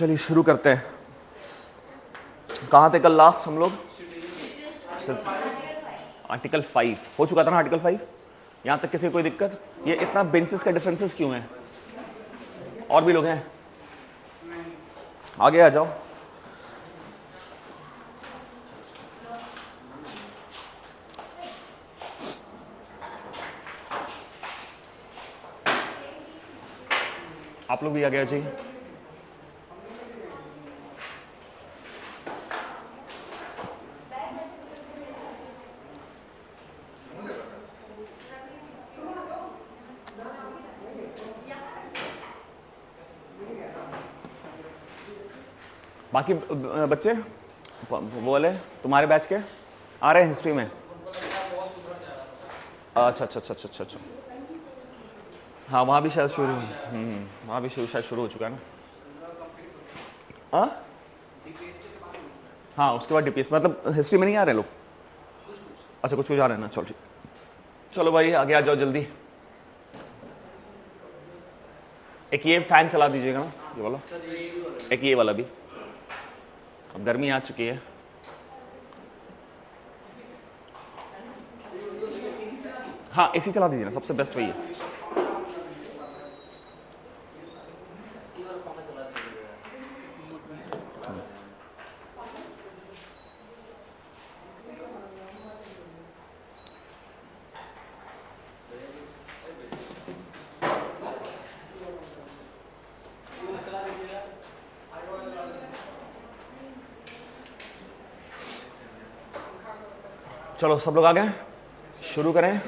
चलिए शुरू करते हैं। कहाँ थे कल लास्ट हम लोग? आर्टिकल 5 हो चुका था ना। आर्टिकल 5 यहाँ तक किसी कोई दिक्कत? ये इतना बेंचेस का डिफरेंसेस क्यों है? और भी लोग हैं? आगे आ जाओ। आप लोग भी आगे आ जाइए। बाकी बच्चे वो वाले तुम्हारे बैच के आ रहे हैं हिस्ट्री में? अच्छा अच्छा अच्छा अच्छा अच्छा। हाँ वहाँ भी शायद शुरू वहाँ भी शायद शुरू हो चुका है ना। हाँ उसके बाद डीपीएस मतलब हिस्ट्री में नहीं आ रहे लोग? अच्छा कुछ आ रहे हैं ना। चलो ठीक, चलो भाई आगे आ जाओ जल्दी। एक ये फैन चला दीजिएगा ना, ये वाला। एक ये वाला भी, अब गर्मी आ चुकी है। हाँ एसी चला दीजिए ना, सबसे बेस्ट वही है। चलो सब लोग आ गए, शुरू करें।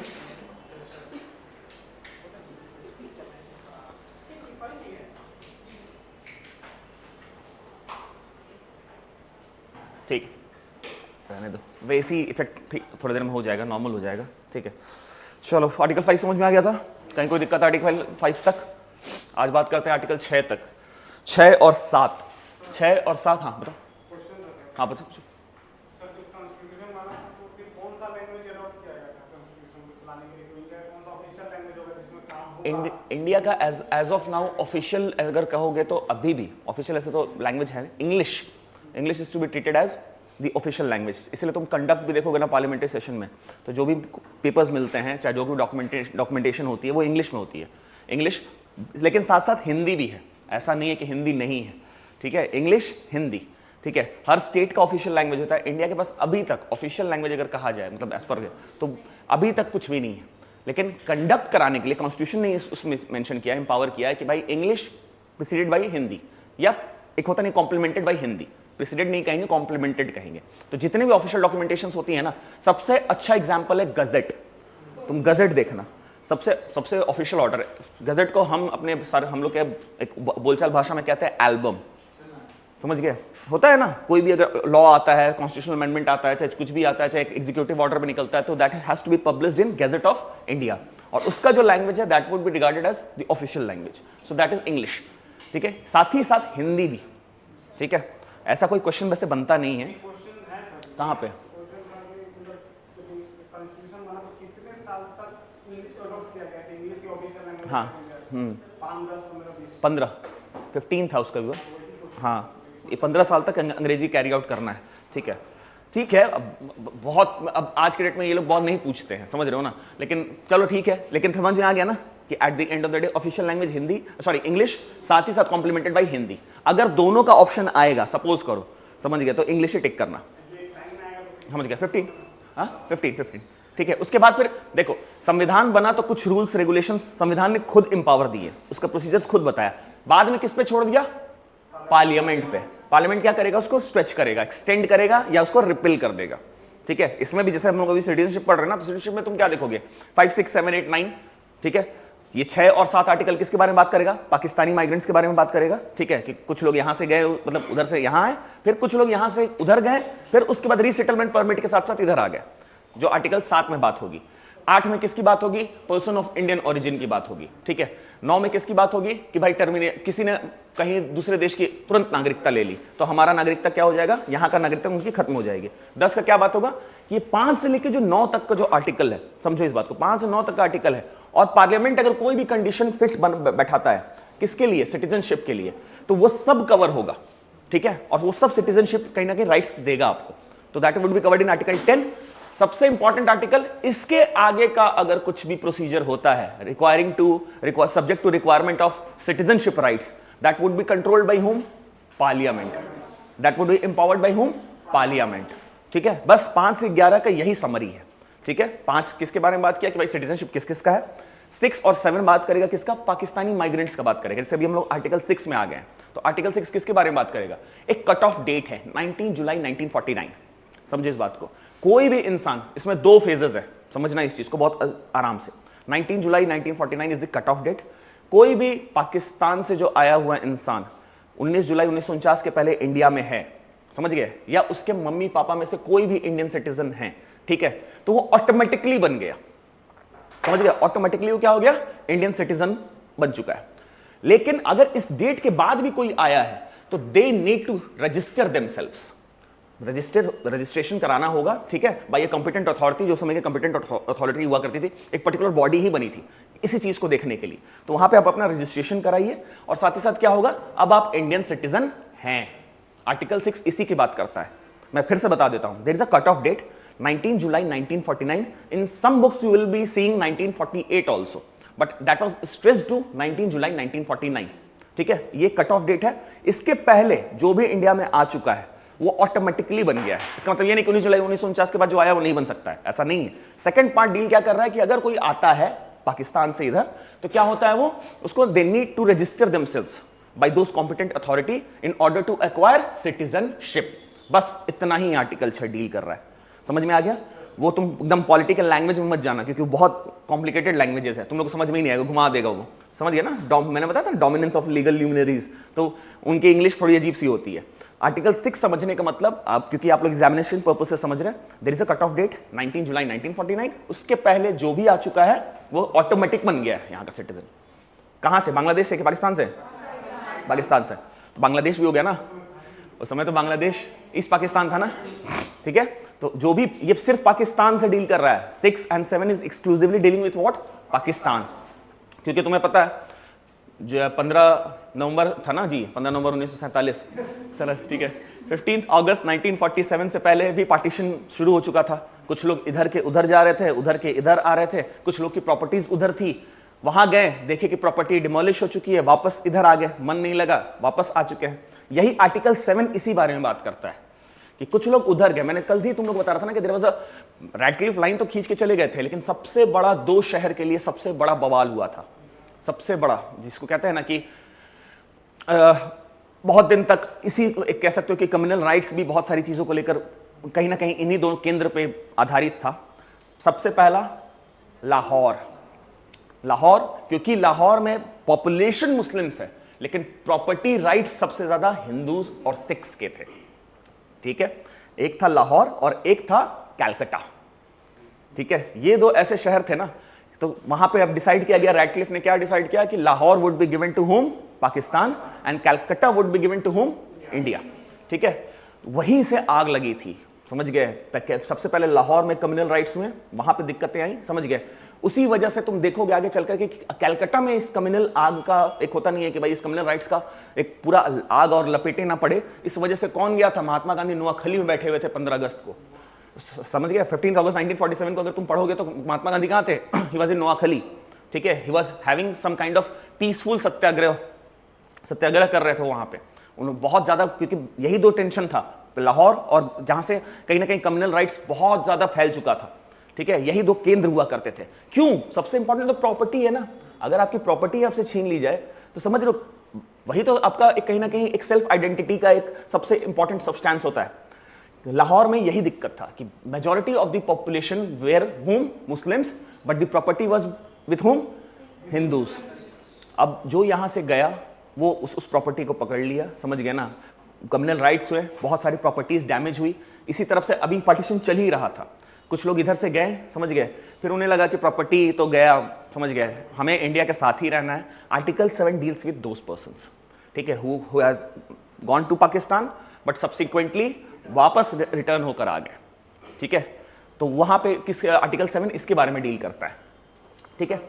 ठीक रहने दो, वैसी इफेक्ट ठीक थोड़ी देर में हो जाएगा, नॉर्मल हो जाएगा। ठीक है चलो, आर्टिकल 5 समझ में आ गया था? कहीं कोई दिक्कत? आर्टिकल 5 तक। आज बात करते हैं आर्टिकल 6 तक। 6 और 7, 6 और 7। हाँ बताओ। हाँ बताओ कुछ। इंडिया का एज ऑफ नाउ ऑफिशियल अगर कहोगे तो अभी भी ऑफिशियल ऐसे तो लैंग्वेज है English. English is to be treated as the official language. इसलिए तुम कंडक्ट भी देखोगे ना पार्लियामेंट्री सेशन में, तो जो भी पेपर्स मिलते हैं, चाहे जो भी डॉक्यूमेंटेशन होती है, वो इंग्लिश में होती है। इंग्लिश, लेकिन साथ साथ हिंदी भी है, ऐसा नहीं है कि हिंदी नहीं है। ठीक है, इंग्लिश हिंदी। ठीक है, हर स्टेट का ऑफिशियल लैंग्वेज होता है। इंडिया के पास अभी तक ऑफिशियल लैंग्वेज अगर कहा जाए, मतलब एज पर, तो अभी तक कुछ भी नहीं है। लेकिन कंडक्ट कराने के लिए कॉन्स्टिट्यूशन ने उसमें मेंशन किया, एम्पावर किया है कि भाई इंग्लिश प्रिसीडेड बाई हिंदी, या एक होता नहीं कॉम्प्लीमेंटेड बाई हिंदी। प्रिसीडेड नहीं कहेंगे, कॉम्प्लीमेंटेड कहेंगे। तो जितने भी ऑफिशियल डॉक्यूमेंटेशंस होती है ना, सबसे अच्छा एग्जांपल है गजेट। तुम गजेट देखना, सबसे ऑफिशियल ऑर्डर है गजेट को। हम अपने सारे हम लोग के एक बोलचाल भाषा में कहते हैं एल्बम। समझ गए? होता है ना, कोई भी अगर लॉ आता है, कॉन्स्टिट्यूशनल अमेंडमेंट आता है, चाहे कुछ भी आता है, चाहे एग्जीक्यूटिव ऑर्डर में निकलता है, तो that has to be published in gazette of India. और उसका जो लैंग्वेज है that would be regarded as the official language. So that is English. ठीक है, साथ ही साथ हिंदी भी। ठीक है, ऐसा कोई क्वेश्चन वैसे बनता नहीं है। कहाँ पे? हाँ 15 था उसका भी। हाँ ये 15 साल तक अंग्रेजी कैरी आउट करना है। ठीक है, ठीक है। बहुत अब आज के डेट में ये लोग बहुत नहीं पूछते हैं, समझ रहे हो ना। लेकिन चलो ठीक है, लेकिन समझ में आ गया ना कि at the end of the day official language Hindi, sorry English, साथ ही साथ कॉम्प्लीमेंटेड बाई हिंदी। अगर दोनों का ऑप्शन आएगा, सपोज करो, समझ गया, तो इंग्लिश ही टिक करना। समझ गया? 15। हाँ 15। ठीक है, उसके बाद फिर देखो, संविधान बना तो कुछ रूल्स रेगुलेशंस संविधान ने खुद इंपावर दिए, उसका प्रोसीजर्स खुद बताया। बाद में किस पे छोड़ दिया? पार्लियामेंट पे। पार्लियामेंट क्या करेगा? उसको स्ट्रेच करेगा, एक्सटेंड करेगा, या उसको रिपेल कर देगा। ठीक है, इसमें भी जैसे हम लोग अभी सिटीजनशिप पढ़ रहे हैं ना, तो सिटीजनशिप में तुम क्या देखोगे? 5, 6, 7, 8, 9। ठीक है, ये 6 और 7 आर्टिकल किसके बारे में बात करेगा? पाकिस्तानी माइग्रेंट्स के बारे में बात करेगा। ठीक है, कि कुछ लोग यहां से गए, मतलब उधर से यहां आए, फिर कुछ लोग यहां से उधर गए, फिर उसके बाद रीसेटलमेंट परमिट के साथ साथ इधर आ गए, जो आर्टिकल 7 में बात होगी। 8 में किसकी बात होगी? पर्सन ऑफ इंडियन ओरिजिन की बात होगी। ठीक है, 9 में किसकी बात होगी? कि भाई किसी ने कहीं दूसरे देश की तुरंत नागरिकता ले ली, तो हमारा नागरिकता क्या हो जाएगा? यहां का नागरिकता उनकी खत्म हो जाएगी। 10 का क्या बात होगा? कि 5 से लेकर जो 9 तक का जो आर्टिकल है, समझो इस बात को, 5 से 9 तक का आर्टिकल है, और पार्लियामेंट अगर कोई भी कंडीशन फिट बैठाता है किसके लिए, सिटीजनशिप के लिए, तो वो सब कवर होगा, ठीक है, और वो सब सिटीजनशिप कहीं ना कहीं राइट्स देगा आपको। तो that would be covered in article 10। सबसे इंपॉर्टेंट आर्टिकल, इसके आगे का अगर कुछ भी प्रोसीजर होता है requiring to subject to requirement of citizenship rights, that would be controlled by whom, parliament. That would be empowered by whom, parliament. ठीक है, बस 5 से 11 का यही समरी है। ठीक है, 5 किसके बारे में बात किया कि भाई सिटीजनशिप किस किस का है, 6 और 7 बात करेगा किसका, पाकिस्तानी माइग्रेंट्स का बात करेगा। जैसे अभी हम लोग आर्टिकल 6 में आ गए हैं, तो आर्टिकल 6 किसके बारे में बात करेगा, एक कट ऑफ डेट है 19 जुलाई 1949। समझे इस बात को, कोई भी इंसान, इसमें 2 फेजेस है, समझना इस चीज को बहुत आराम से। 19 July 1949 is the cut off date. कोई भी पाकिस्तान से जो आया हुआ इंसान 19 जुलाई 1949 के पहले इंडिया में है, समझ गए, या उसके मम्मी पापा में से कोई भी इंडियन सिटीजन है, ठीक है, तो वो ऑटोमेटिकली बन गया, समझ गया, ऑटोमेटिकली वो क्या हो गया, इंडियन सिटीजन बन चुका है। लेकिन अगर इस डेट के बाद भी कोई आया है तो they need to register themselves, registration कराना होगा, ठीक है, बाय ए कॉम्पिटेंट अथॉरिटी। जो समय के कॉम्पिटेंट अथॉरिटी हुआ करती थी, एक पर्टिकुलर बॉडी ही बनी थी इसी चीज को देखने के लिए। तो वहां पे आप अपना रजिस्ट्रेशन कराइए और साथ ही साथ क्या होगा, अब आप इंडियन सिटीजन हैं। आर्टिकल 6 इसी की बात करता है। मैं फिर से बता देता हूं, there is a cut off date 19 July 1949। In some books you will be seeing 1948 also, but that was stressed to 19 July 1949। ठीक है, ये कट ऑफ डेट है। इसके पहले जो भी इंडिया में आ चुका है वो ऑटोमेटिकली बन गया है। इसका मतलब ये नहीं कि 19 जुलाई 1949 के बाद जो आया वो नहीं बन सकता है, ऐसा नहीं है। सेकंड पार्ट डील क्या कर रहा है कि अगर कोई आता है पाकिस्तान से इधर, तो क्या होता है, वो उसको they need to register themselves by those competent authority in order to acquire citizenship. बस इतना ही आर्टिकल 6 डील कर रहा है। समझ में आ गया? वो तुम एकदम पॉलिटिकल लैंग्वेज में मत जाना, क्योंकि बहुत कॉम्प्लिकेटेड लैंग्वेजेस है, तुम लोग को समझ में ही नहीं आएगा, घुमा देगा वो, समझ गया ना। मैंने बताया था डोमिनेंस ऑफ लीगल ल्यूमिनरीज, तो उनकी इंग्लिश थोड़ी अजीब सी होती है। आर्टिकल 6 समझने का मतलब, आप क्योंकि आप लोग एग्जामिनेशन पर्पस से समझ रहे हैं, there is a cut off date 19 July 1949। उसके पहले जो भी आ चुका है वो ऑटोमेटिक बन गया है यहाँ का सिटीजन। कहाँ से, बांग्लादेश से कि पाकिस्तान से? पाकिस्तान से। तो बांग्लादेश भी हो गया ना, उस समय तो बांग्लादेश ईस्ट पाकिस्तान था ना, ठीक है। तो जो भी, ये सिर्फ पाकिस्तान से डील कर रहा है। 6 and 7 is exclusively dealing with what, Pakistan. क्योंकि तुम्हें पता है जो 15 नवंबर था ना जी, 15 नवंबर 1947, चलो ठीक है, 15 अगस्त 1947 से पहले भी पार्टीशन शुरू हो चुका था। कुछ लोग इधर के उधर जा रहे थे, उधर के इधर आ रहे थे, कुछ लोग की प्रॉपर्टीज उधर थी, वहां गए, देखे कि प्रॉपर्टी डिमोलिश हो चुकी है, वापस इधर आ गए, मन नहीं लगा, वापस आ चुके हैं। यही आर्टिकल 7 इसी बारे में बात करता है कि कुछ लोग उधर गए। मैंने कल भी तुम लोग बता रहा था ना कि there was a Radcliffe line, तो खींच के चले गए थे, लेकिन सबसे बड़ा 2 शहर के लिए सबसे बड़ा बवाल हुआ था। सबसे बड़ा, जिसको कहते हैं ना कि बहुत दिन तक इसी कह सकते हो कि कम्युनल राइट्स भी बहुत सारी चीजों को लेकर कहीं ना कहीं इन्हीं 2 केंद्र पे आधारित था। सबसे पहला लाहौर। लाहौर, क्योंकि लाहौर में पॉपुलेशन मुस्लिम्स है, लेकिन प्रॉपर्टी राइट्स सबसे ज्यादा हिंदूज और सिख्स के थे। ठीक है, एक था लाहौर और एक था कैलकटा। ठीक है, ये 2 ऐसे शहर थे ना, तो वहां पे अब डिसाइड किया गया, रैडक्लिफ ने क्या डिसाइड किया कि Lahore would be given to whom, Pakistan, and Calcutta would be given to whom, India. ठीक है, वहीं से आग लगी थी, समझ गए। सबसे पहले लाहौर में कम्युनल राइट्स हुए, वहां पे दिक्कतें आई, समझ गए। उसी वजह से तुम देखोगे आगे चलकर कि कैलकटा में इस कम्युनल आग का एक होता नहीं है कि भाई इस कम्युनल राइट्स का एक पूरा आग और लपेटे ना पड़े, इस वजह से कौन गया था, महात्मा गांधी नोआखली में बैठे हुए थे 15 अगस्त को, समझ गया। 15 अगस्त 1947 को अगर तुम पढ़ोगे तो महात्मा गांधी कहां थे, ही वाज इन नोआखली। ठीक है, he was having some kind of peaceful satyagraha कर रहे थे वहां पे। उन्होंने बहुत ज्यादा, क्योंकि यही 2 टेंशन था, लाहौर और जहां से कहीं ना कहीं कम्युनल राइट्स बहुत ज्यादा फैल चुका था। ठीक है, यही 2 केंद्र हुआ करते थे। क्यों? सबसे इंपॉर्टेंट तो प्रॉपर्टी है ना। अगर आपकी प्रॉपर्टी आपसे छीन ली जाए तो समझ लो वही तो आपका एक कहीं ना कहीं एक सेल्फ आइडेंटिटी का एक सबसे इंपॉर्टेंट सब्सटेंस होता है। लाहौर में यही दिक्कत था कि majority of the population were whom Muslims, but the property was with whom, Hindus. अब जो यहां से गया वो उस प्रॉपर्टी को पकड़ लिया, समझ गए ना। कम्युनल राइट्स हुए, बहुत सारी प्रॉपर्टीज डैमेज हुई। इसी तरफ से अभी पार्टीशन चल ही रहा था, कुछ लोग इधर से गए, समझ गए, फिर उन्हें लगा कि प्रॉपर्टी तो गया, समझ गए, हमें इंडिया के साथ ही रहना है। Article 7 deals with those persons, ठीक है, who has gone to Pakistan but subsequently वापस रिटर्न होकर आ गए। ठीक है, तो वहां पे किस आर्टिकल 7 इसके बारे में डील करता है। ठीक है,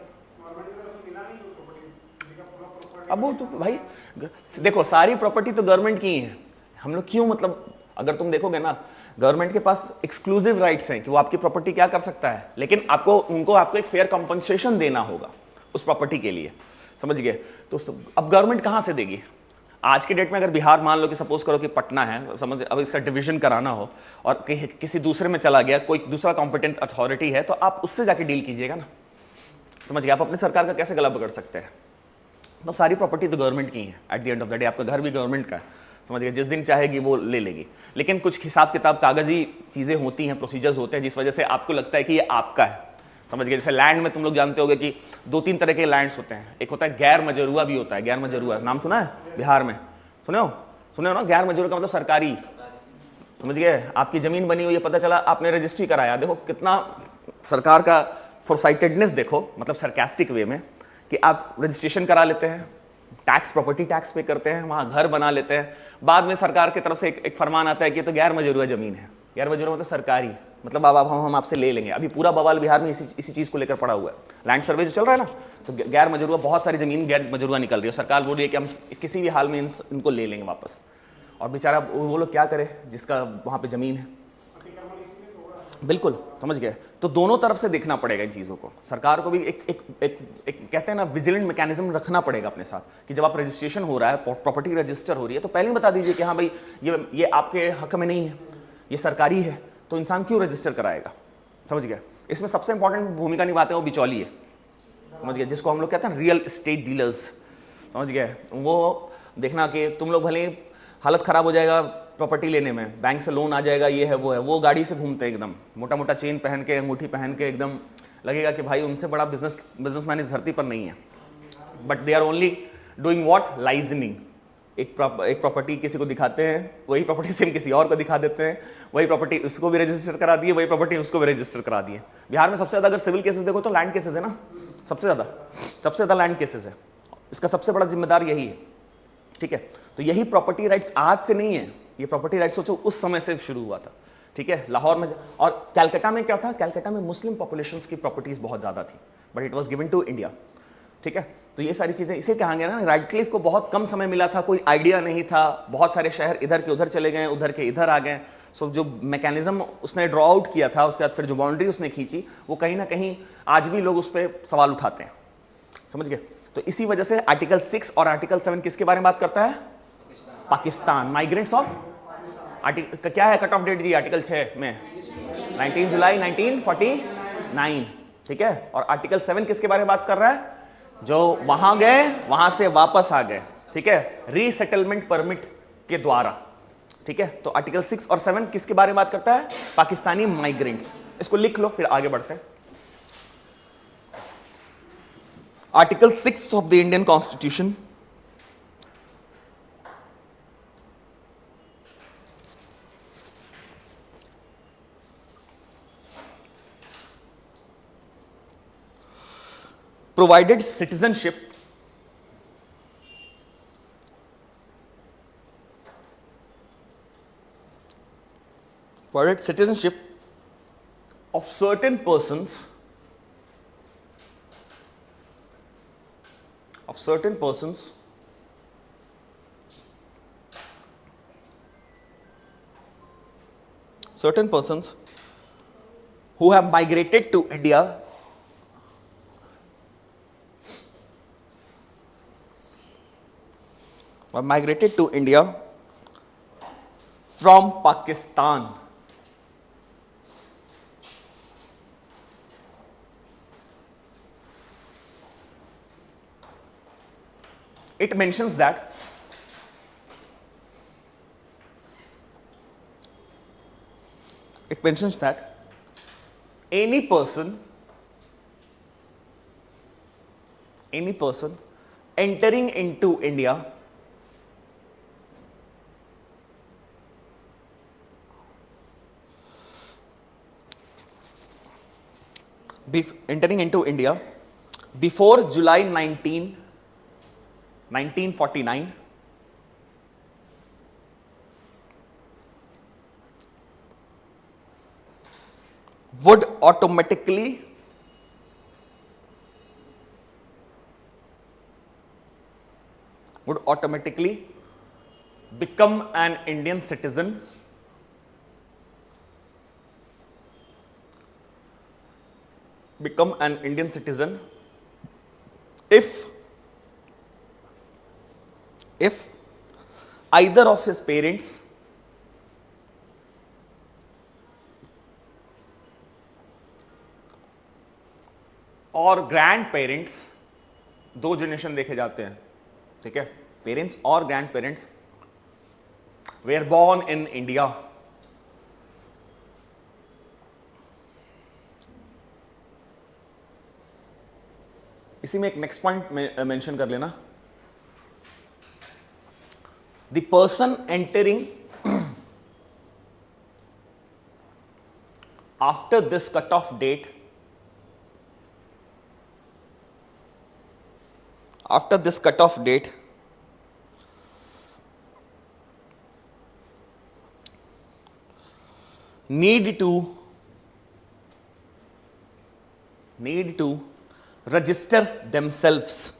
अब वो तो भाई देखो सारी प्रॉपर्टी तो गवर्नमेंट की ही है, हम लोग क्यों मतलब अगर तुम देखोगे ना गवर्नमेंट के पास एक्सक्लूसिव राइट्स हैं कि वो आपकी प्रॉपर्टी क्या कर सकता है, लेकिन आपको एक फेयर कंपनसेशन देना होगा उस प्रॉपर्टी के लिए, समझ गए। तो अब गवर्नमेंट कहां से देगी? आज के डेट में अगर बिहार मान लो कि सपोज करो कि पटना है, समझ अब इसका डिवीजन कराना हो और किसी दूसरे में चला गया, कोई दूसरा कॉम्पिटेंट अथॉरिटी है, तो आप उससे जाके डील कीजिएगा ना, समझ गए। आप अपनी सरकार का कैसे गला पकड़ सकते हैं? तो सारी प्रॉपर्टी तो गवर्नमेंट की है at the end of the day, आपका घर भी गवर्नमेंट का है, समझ गए। जिस दिन चाहेगी वो ले लेगी, लेकिन कुछ हिसाब किताब कागजी चीज़ें होती हैं, प्रोसीजर्स होते हैं, जिस वजह से आपको लगता है कि ये आपका है, समझ गए। जैसे लैंड में तुम लोग जानते होगे कि 2-3 तरह के लैंड्स होते हैं, एक होता है गैर मजरूआ भी होता है, गैर मजरूआ नाम सुना है बिहार में? सुने हो ना, गैर मजरूआ का मतलब सरकारी, समझ गए। आपकी जमीन बनी हुई है, पता चला आपने रजिस्ट्री कराया, देखो कितना सरकार का फोरसाइटेडनेस देखो, मतलब सरकास्टिक वे में कि आप रजिस्ट्रेशन करा लेते हैं, टैक्स प्रॉपर्टी टैक्स पे करते हैं, वहां घर बना लेते हैं, बाद में सरकार की तरफ से एक फरमान आता है कि तो गैर मजरूआ जमीन है। गैर मजरूआ मतलब सरकारी, मतलब अब हम आपसे ले लेंगे। अभी पूरा बवाल बिहार में इसी चीज को लेकर पड़ा हुआ है, लैंड सर्वे जो चल रहा है ना, तो गैर मजरूआ बहुत सारी जमीन गैर मजरूआ निकल रही है, सरकार बोल रही है कि हम किसी भी हाल में इनको ले लेंगे वापस। और बेचारा वो लोग क्या करे जिसका वहां पे जमीन है, बिल्कुल समझ गए। तो दोनों तरफ से देखना पड़ेगा इन चीज़ों को, सरकार को भी एक कहते हैं ना विजिलेंट मैकेनिज्म रखना पड़ेगा अपने साथ कि जब आप रजिस्ट्रेशन हो रहा है, प्रॉपर्टी रजिस्टर हो रही है, तो पहले ही बता दीजिए कि हाँ भाई ये आपके हक में नहीं है, ये सरकारी है, तो इंसान क्यों रजिस्टर कराएगा, समझ गया। इसमें सबसे इंपॉर्टेंट भूमिका निभाते हैं वो बिचौली है, समझ गए, जिसको हम लोग कहते हैं रियल एस्टेट डीलर्स, समझ गए। वो देखना कि तुम लोग भले हालत खराब हो जाएगा प्रॉपर्टी लेने में, बैंक से लोन आ जाएगा, ये है वो है, वो गाड़ी से घूमते हैं एकदम मोटा मोटा चेन पहन के, अंगूठी पहन के, एकदम लगेगा कि भाई उनसे बड़ा बिजनेसमैन इस धरती पर नहीं है। But they are only doing what, liaisoning. एक प्रॉपर्टी किसी को दिखाते हैं, वही प्रॉपर्टी सेम किसी और को दिखा देते हैं, वही प्रॉपर्टी उसको भी रजिस्टर करा दिए, वही प्रॉपर्टी उसको भी रजिस्टर करा दिए। बिहार में सबसे ज़्यादा अगर सिविल केसेस देखो तो लैंड केसेस है ना, सबसे ज़्यादा लैंड केसेस है। इसका सबसे बड़ा जिम्मेदार यही है, ठीक है। तो यही प्रॉपर्टी राइट्स आज से नहीं है, ये प्रॉपर्टी राइट्स सोचो उस समय से शुरू हुआ था, ठीक है। लाहौर में और कैलकाटा में क्या था, कैलकाटा में मुस्लिम पॉपुलेशंस की प्रॉपर्टीज बहुत ज़्यादा थी, but it was given to India, ठीक है। तो ये सारी चीज़ें इसे कहा गया ना, राइटक्लिफ को बहुत कम समय मिला था, कोई आइडिया नहीं था, बहुत सारे शहर इधर के उधर चले गए, उधर के इधर आ गए। सो जो मैकेनिज्म उसने ड्रॉ आउट किया था, उसके बाद फिर जो बाउंड्री उसने खींची, वो कहीं ना कहीं आज भी लोग उस पर सवाल उठाते हैं, समझ गए। तो इसी वजह से आर्टिकल 6 और आर्टिकल 7 किसके बारे में बात करता है? पाकिस्तान, माइग्रेंट्स ऑफ आर्टिकल क्या है कट ऑफ डेट जी आर्टिकल 6 में 19 जुलाई 1949, ठीक है। और आर्टिकल 7 किसके बारे में बात कर रहा है? जो वहां गए वहां से वापस आ गए, ठीक है, रीसेटलमेंट परमिट के द्वारा, ठीक है। तो आर्टिकल 6 और 7 किसके बारे में बात करता है? पाकिस्तानी माइग्रेंट्स। इसको लिख लो फिर आगे बढ़ते हैं। Article 6 of the Indian constitution provided citizenship of certain persons who have migrated to India from Pakistan. It mentions that any person entering into India before July 1949 would automatically would automatically become an Indian citizen if either of his parents और grand parents, दो generation देखे जाते हैं, ठीक है, parents और grand parents were born in India, इसी में एक नेक्स्ट पॉइंट मेंशन कर लेना, the person entering after this cut off date, after this cutoff date need to register themselves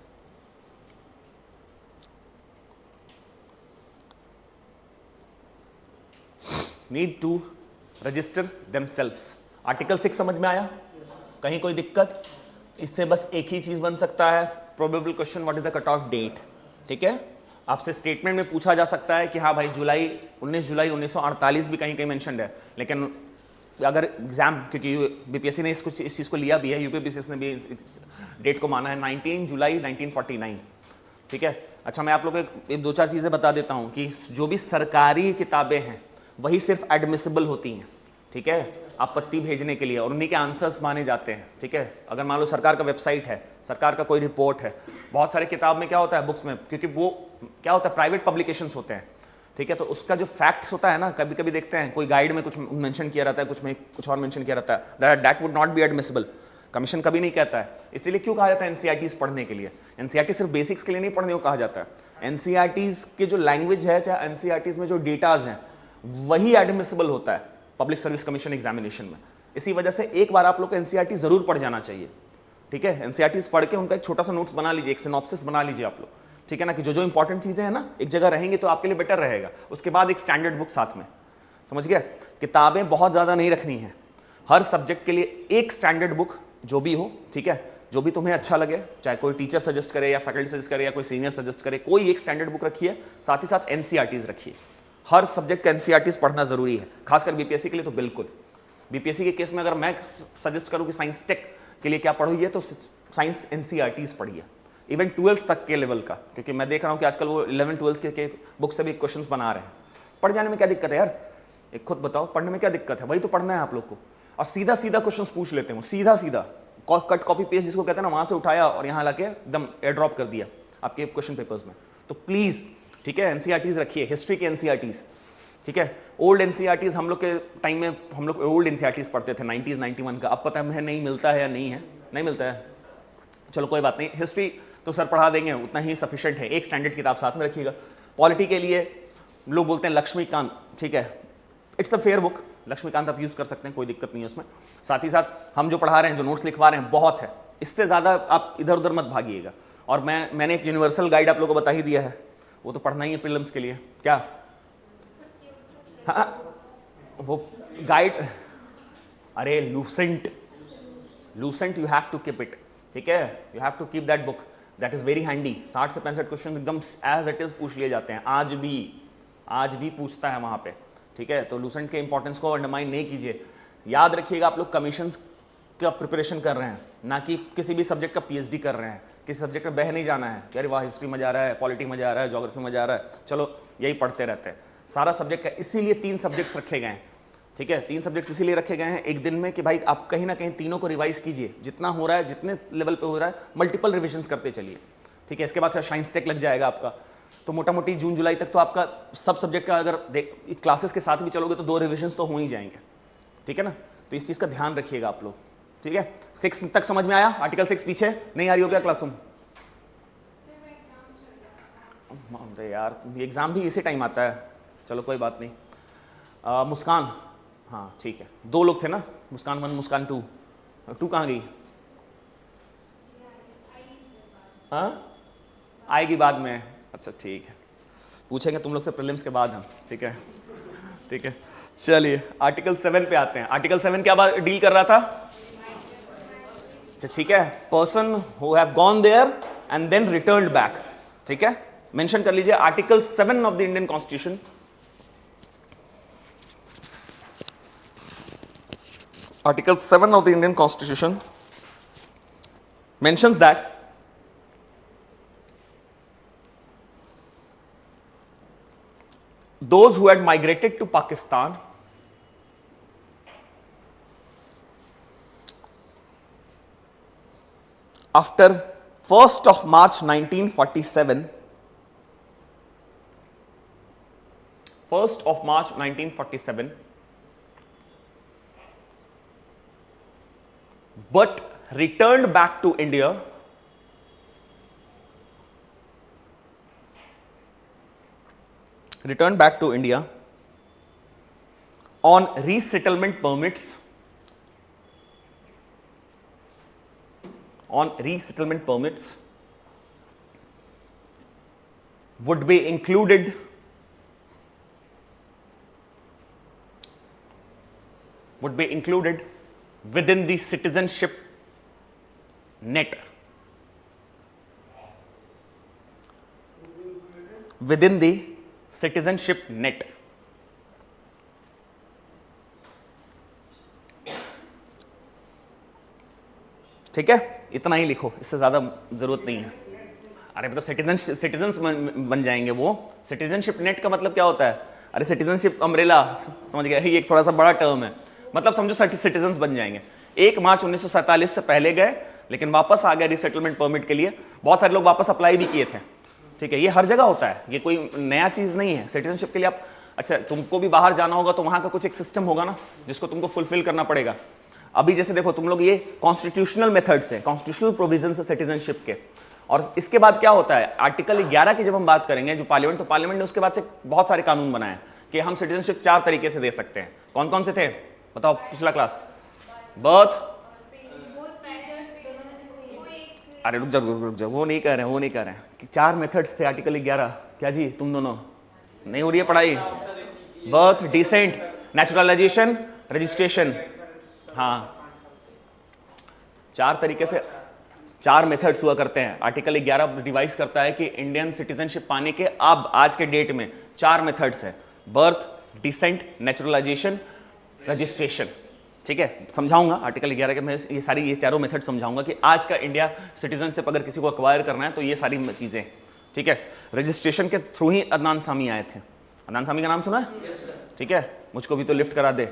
article 6 समझ में आया? कहीं कोई दिक्कत? इससे बस एक ही चीज बन सकता है, probable question what is the cut off date, ठीक है, आपसे स्टेटमेंट में पूछा जा सकता है कि हाँ भाई 19 जुलाई 1948 भी कहीं कहीं मेंशन्ड है, लेकिन अगर एग्जाम, क्योंकि बीपीएससी ने इस चीज को लिया भी है, यूपीपीसीएस ने भी इस डेट को माना है 19 जुलाई 1949, ठीक है। अच्छा, मैं आप लोगों को एक दो चार चीजें बता देता हूँ कि जो भी सरकारी किताबें हैं वही सिर्फ एडमिसिबल होती हैं, ठीक है, आपत्ति भेजने के लिए, और उन्हीं के आंसर्स माने जाते हैं, ठीक है। अगर मान लो सरकार का वेबसाइट है, सरकार का कोई रिपोर्ट है, बहुत सारे किताब में क्या होता है, बुक्स में, क्योंकि वो क्या होता है, प्राइवेट पब्लिकेशंस होते हैं, ठीक है, तो उसका जो फैक्ट्स होता है ना, कभी कभी देखते हैं कोई गाइड में कुछ मेंशन किया रहता है, कुछ में कुछ और मेंशन किया रहता है, that would not be admissible, commission कभी नहीं कहता है। इसीलिए क्यों कहा जाता है एनसीईआरटीज पढ़ने के लिए? एनसीईआरटी सिर्फ बेसिक्स के लिए नहीं पढ़ने को कहा जाता है, एनसीईआरटीज के जो लैंग्वेज है, चाहे एनसीईआरटीज में जो डेटाज हैं, वही एडमिसिबल होता है पब्लिक सर्विस कमीशन एग्जामिनेशन में। इसी वजह से एक बार आप लोग को एनसीईआरटी जरूर पढ़ जाना चाहिए, ठीक है, एनसीईआरटीज पढ़ के उनका एक छोटा सा नोट्स बना लीजिए, एक सिनॉप्सिस बना लीजिए आप लोग, ठीक है ना, कि जो जो इंपॉर्टेंट चीजें हैं ना एक जगह रहेंगी तो आपके लिए बेटर रहेगा। उसके बाद एक स्टैंडर्ड बुक साथ में, समझ गया? किताबें बहुत ज्यादा नहीं रखनी है, हर सब्जेक्ट के लिए एक स्टैंडर्ड बुक जो भी हो, ठीक है, जो भी तुम्हें अच्छा लगे, चाहे कोई टीचर सजेस्ट करे या फैकल्टी सजेस्ट करे या कोई सीनियर सजेस्ट करे, कोई एक स्टैंडर्ड बुक रखिए, साथ ही साथ एनसीईआरटीज रखिए। हर सब्जेक्ट का एनसीईआरटीज पढ़ना जरूरी है, खासकर बीपीएससी के लिए तो बिल्कुल। बीपीएससी के केस में अगर मैं सजेस्ट करूं कि साइंस टेक के लिए क्या पढ़ोगे, तो साइंस एनसीईआरटीज पढ़िए, इवन 12th तक के लेवल का, क्योंकि मैं देख रहा हूं कि आजकल वो 11-12 के बुक से भी क्वेश्चंस बना रहे हैं। पढ़ जाने में क्या दिक्कत है यार, एक खुद बताओ, पढ़ने में क्या दिक्कत है? वही तो पढ़ना है आप लोग को, और सीधा सीधा क्वेश्चंस पूछ लेते हैं, सीधा सीधा कट कॉपी पेस्ट जिसको कहते हैं ना, वहां से उठाया और यहाँ लाके एकदम एयर ड्रॉप कर दिया आपके क्वेश्चन पेपर्स में। तो प्लीज, ठीक है, एनसीईआरटीज रखिए, हिस्ट्री के एनसीईआरटीज, ठीक है। ओल्ड एनसीईआरटीज हम लोग के टाइम में हम लोग ओल्ड एनसीईआरटीज पढ़ते थे 90s 91 का, अब पता है नहीं मिलता है या नहीं है, नहीं मिलता है, चलो कोई बात नहीं, हिस्ट्री तो सर पढ़ा देंगे, उतना ही सफिशिएंट है, एक स्टैंडर्ड किताब साथ में रखिएगा। पॉलिटी के लिए लोग बोलते हैं लक्ष्मीकांत, ठीक है, it's a fair book, Laxmikanth आप यूज कर सकते हैं, कोई दिक्कत नहीं है उसमें। साथ ही साथ हम जो पढ़ा रहे हैं, जो नोट्स लिखवा रहे हैं, बहुत है, इससे ज्यादा आप इधर उधर मत भागिएगा। और मैंने एक यूनिवर्सल गाइड आप लोगों को बता ही दिया है, वो तो पढ़ना ही है प्रीलिम्स के लिए, क्या? हाँ, वो गाइड, अरे Lucent you have to keep it, ठीक है, you have to keep that book, that is very handy. 60 से 65 क्वेश्चन एकदम एज इट इज पूछ लिए जाते हैं, आज भी पूछता है वहां पे, ठीक है। तो लूसेंट के इंपॉर्टेंस को अंडरमाइन नहीं कीजिए। याद रखिएगा, आप लोग कमीशंस का प्रिपरेशन कर रहे हैं, ना कि किसी भी सब्जेक्ट का पीएचडी कर रहे हैं। किसी सब्जेक्ट में बह नहीं जाना है, अरे वाह हिस्ट्री मजा आ रहा है, पॉलिटी मजा आ रहा है, ज्योग्राफी मजा आ रहा है, चलो यही पढ़ते रहते हैं। सारा सब्जेक्ट का, इसीलिए 3 सब्जेक्ट्स रखे गए हैं, ठीक है, 3 सब्जेक्ट्स इसीलिए रखे गए हैं एक दिन में कि भाई आप कहीं ना कहीं तीनों को रिवाइज कीजिए, जितना हो रहा है, जितने लेवल पे हो रहा है, मल्टीपल रिविजन्स करते चलिए, ठीक है। इसके बाद साइंस टेक लग जाएगा आपका, तो मोटा मोटी जून जुलाई तक तो आपका सब सब्जेक्ट का, अगर क्लासेस के साथ भी चलोगे तो 2 रिविजन्स तो हो ही जाएंगे, ठीक है ना। तो इस चीज़ का ध्यान रखिएगा आप लोग, ठीक है। 6 तक समझ में आया? आर्टिकल 6 पीछे नहीं आ रही हो क्या क्लास तुम? यार एग्जाम भी इसी टाइम आता है, चलो कोई बात नहीं। मुस्कान, हाँ ठीक है, 2 लोग थे ना, मुस्कान 1 मुस्कान 2 कहाँ गई? हाँ आएगी बाद में, अच्छा ठीक है, पूछेंगे तुम लोग से प्रीलिम्स के बाद हम, ठीक है ठीक है। चलिए आर्टिकल 7 पे आते हैं। आर्टिकल 7 क्या बात डील कर रहा था? ठीक है, person who have gone there and then returned back, ठीक है। मेंशन कर लीजिए article 7 of the Indian constitution. Article 7 of the Indian Constitution mentions that those who had migrated to Pakistan after 1st of March 1947, 1st of March 1947, but returned back to India on resettlement permits, would be included within the citizenship net, within the citizenship net। ठीक है, इतना ही लिखो, इससे ज्यादा जरूरत नहीं है। अरे मतलब सिटीजन्स बन जाएंगे वो। सिटीजनशिप नेट का मतलब क्या होता है? अरे सिटीजनशिप अम्ब्रेला, समझ गए, ये एक थोड़ा सा बड़ा टर्म है। मतलब समझो सिटीजन्स बन जाएंगे। 1 मार्च 1947 से पहले गए लेकिन वापस आ गए रिसेटलमेंट परमिट के लिए। बहुत सारे लोग वापस अप्लाई भी किए थे, ठीक है। ये हर जगह होता है, ये कोई नया चीज नहीं है। सिटीजनशिप के लिए आप, अच्छा तुमको भी बाहर जाना होगा तो वहां का कुछ एक सिस्टम होगा ना जिसको तुमको फुलफिल करना पड़ेगा। अभी जैसे देखो तुम लोग, ये कॉन्स्टिट्यूशनल मेथड्स है, कॉन्स्टिट्यूशनल प्रोविजन है सिटीजनशिप के। और इसके बाद क्या होता है, आर्टिकल 11 की जब हम बात करेंगे जो पार्लियामेंट, तो पार्लियामेंट ने उसके बाद से बहुत सारे कानून बनाए कि हम सिटीजनशिप 4 तरीके से दे सकते हैं। कौन कौन से थे बताओ पिछला क्लास? बर्थ, अरे रुक जा, वो नहीं कह रहे हैं कि 4 मेथड्स थे आर्टिकल 11। क्या जी तुम दोनों नहीं हो रही है पढ़ाई? Birth, descent, naturalisation, registration. हाँ, 4 तरीके से 4 मेथड्स हुआ करते हैं। आर्टिकल 11 रिवाइज करता है कि इंडियन सिटीजनशिप पाने के अब आज के डेट में 4 मेथड्स है, बर्थ, डिसेंट, नेचुरलाइजेशन, रजिस्ट्रेशन, ठीक है। समझाऊंगा आर्टिकल 11 के मैं ये चारों मेथड समझाऊंगा कि आज का इंडिया सिटीजनशिप अगर किसी को अक्वायर करना है तो ये सारी चीजें, ठीक है। रजिस्ट्रेशन के थ्रू ही अदनान सामी आए थे। अदनान सामी का नाम सुना है? ठीक है, मुझको भी तो लिफ्ट करा दे,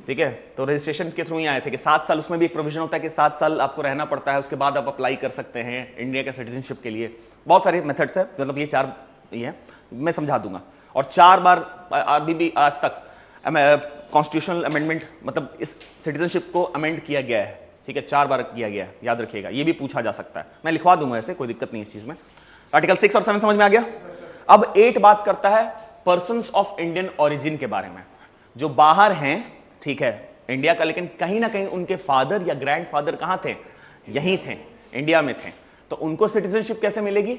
ठीक है। तो रजिस्ट्रेशन के थ्रू ही आए थे कि 7 साल, उसमें भी एक प्रोविजन होता है कि 7 साल आपको रहना पड़ता है, उसके बाद आप अप्लाई कर सकते हैं इंडिया के सिटीजनशिप के लिए। बहुत सारे मेथड्स है, मतलब ये 4 ये है, मैं समझा दूंगा। और 4 बार अभी भी आज तक कॉन्स्टिट्यूशनल अमेंडमेंट, मतलब इस सिटीजनशिप को अमेंड किया गया है, ठीक है। 4 बार किया गया है, याद रखिएगा। ये भी पूछा जा सकता है, मैं लिखवा दूंगा ऐसे, कोई दिक्कत नहीं इस चीज में। आर्टिकल 6 और 7 समझ में आ गया। अब 8 बात करता है पर्सन्स ऑफ इंडियन ओरिजिन के बारे में, जो बाहर हैं, ठीक है, इंडिया का, लेकिन कहीं ना कहीं उनके फादर या ग्रैंडफादर कहां थे? यहीं थे, इंडिया में थे। तो उनको सिटीजनशिप कैसे मिलेगी?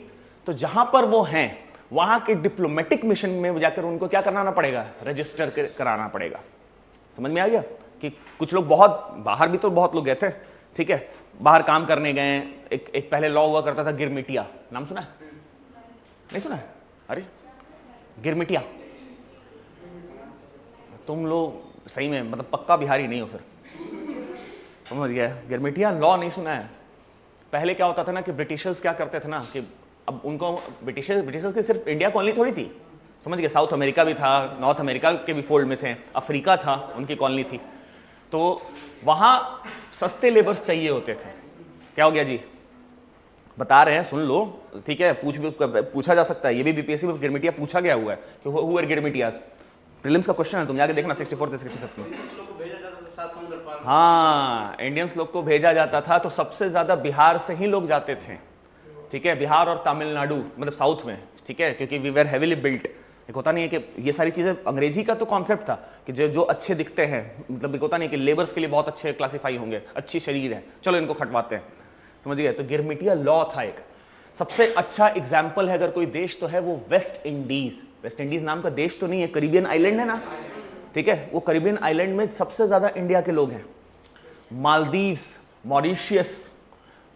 तो जहां पर वो हैं वहां के डिप्लोमेटिक मिशन में जाकर उनको क्या कराना पड़ेगा? रजिस्टर कराना पड़ेगा। समझ में आ गया कि कुछ लोग, बहुत बाहर भी तो बहुत लोग गए थे, ठीक है, बाहर काम करने गए। एक पहले लॉ हुआ करता था गिरमिटिया, नाम सुना है? नहीं सुना है? अरे गिरमिटिया, तुम लोग सही में मतलब पक्का बिहारी नहीं हो फिर, समझ गया। गिरमिटिया लॉ नहीं सुना है? पहले क्या होता था ना कि ब्रिटिशर्स क्या करते थे ना कि अब उनको, ब्रिटिशर्स की सिर्फ इंडिया कॉलोनी थोड़ी थी, समझ गए, साउथ अमेरिका भी था, नॉर्थ अमेरिका के भी फोल्ड में थे, अफ्रीका था, उनकी कॉलोनी थी। तो वहाँ सस्ते लेबर्स चाहिए होते थे। क्या हो गया जी? बता रहे हैं, सुन लो, ठीक है। पूछा जा सकता है, ये भी बीपीएससी में गिरमिटिया पूछा गया हुआ है कि हु आर गिरमिटियास। प्रीलिम्स का क्वेश्चन है, तुम जाके देखना 64 से 65 में। हाँ, इंडियंस लोग को भेजा जाता था, तो सबसे ज्यादा बिहार से ही लोग जाते थे, ठीक है, बिहार और तमिलनाडु, मतलब साउथ में, ठीक है, क्योंकि वी वेर हेवीली बिल्ट। एक होता नहीं है कि ये सारी चीजें, अंग्रेजी का तो कॉन्सेप्ट था कि जो अच्छे दिखते हैं, मतलब एक होता नहीं कि लेबर्स के लिए बहुत अच्छे क्लासीफाई होंगे, अच्छी शरीर है, चलो इनको खटवाते हैं, समझ गए। तो गिरमिटिया लॉ था एक। सबसे अच्छा एग्जाम्पल है अगर कोई देश तो है वो वेस्ट इंडीज। वेस्ट इंडीज नाम का देश तो नहीं है, करीबियन आइलैंड है ना, ठीक है, वो करीबियन आइलैंड में सबसे ज्यादा इंडिया के लोग हैं। मालदीव्स, मॉरिशियस,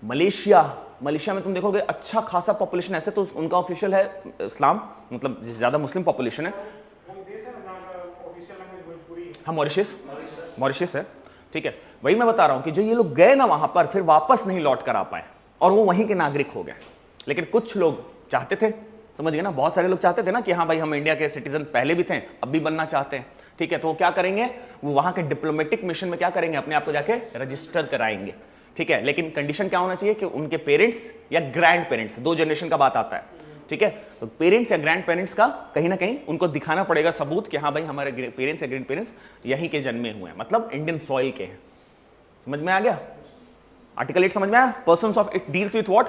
मलेशिया, मलेशिया में तुम देखोगे अच्छा खासा पॉपुलेशन, ऐसे तो उनका ऑफिशियल है इस्लाम, मतलब ज्यादा मुस्लिम पॉपुलेशन है। हाँ मॉरिशियस, मॉरिशियस है, ठीक है। वही मैं बता रहा हूं कि जो ये लोग गए ना वहां पर, फिर वापस नहीं लौट कर आ पाए और वो वहीं के नागरिक हो गए। लेकिन कुछ लोग चाहते थे, समझ गए ना, बहुत सारे लोग चाहते थे ना कि हाँ भाई हम इंडिया के सिटीजन पहले भी थे, अब भी बनना चाहते हैं, ठीक है। तो वो क्या करेंगे, वो वहां के डिप्लोमेटिक मिशन में क्या करेंगे, अपने आप को जाके रजिस्टर कराएंगे, ठीक है। लेकिन कंडीशन क्या होना चाहिए कि उनके पेरेंट्स या ग्रैंड पेरेंट्स, 2 जनरेशन का बात आता है, ठीक है। तो पेरेंट्स या ग्रैंड पेरेंट्स का कहीं ना कहीं उनको दिखाना पड़ेगा सबूत कि हाँ भाई हमारे पेरेंट्स या ग्रैंड पेरेंट्स यहीं के जन्मे हुए हैं, मतलब इंडियन सॉइल के हैं। समझ में आ गया? आर्टिकल 8 समझ में आया? Persons of it deals with what?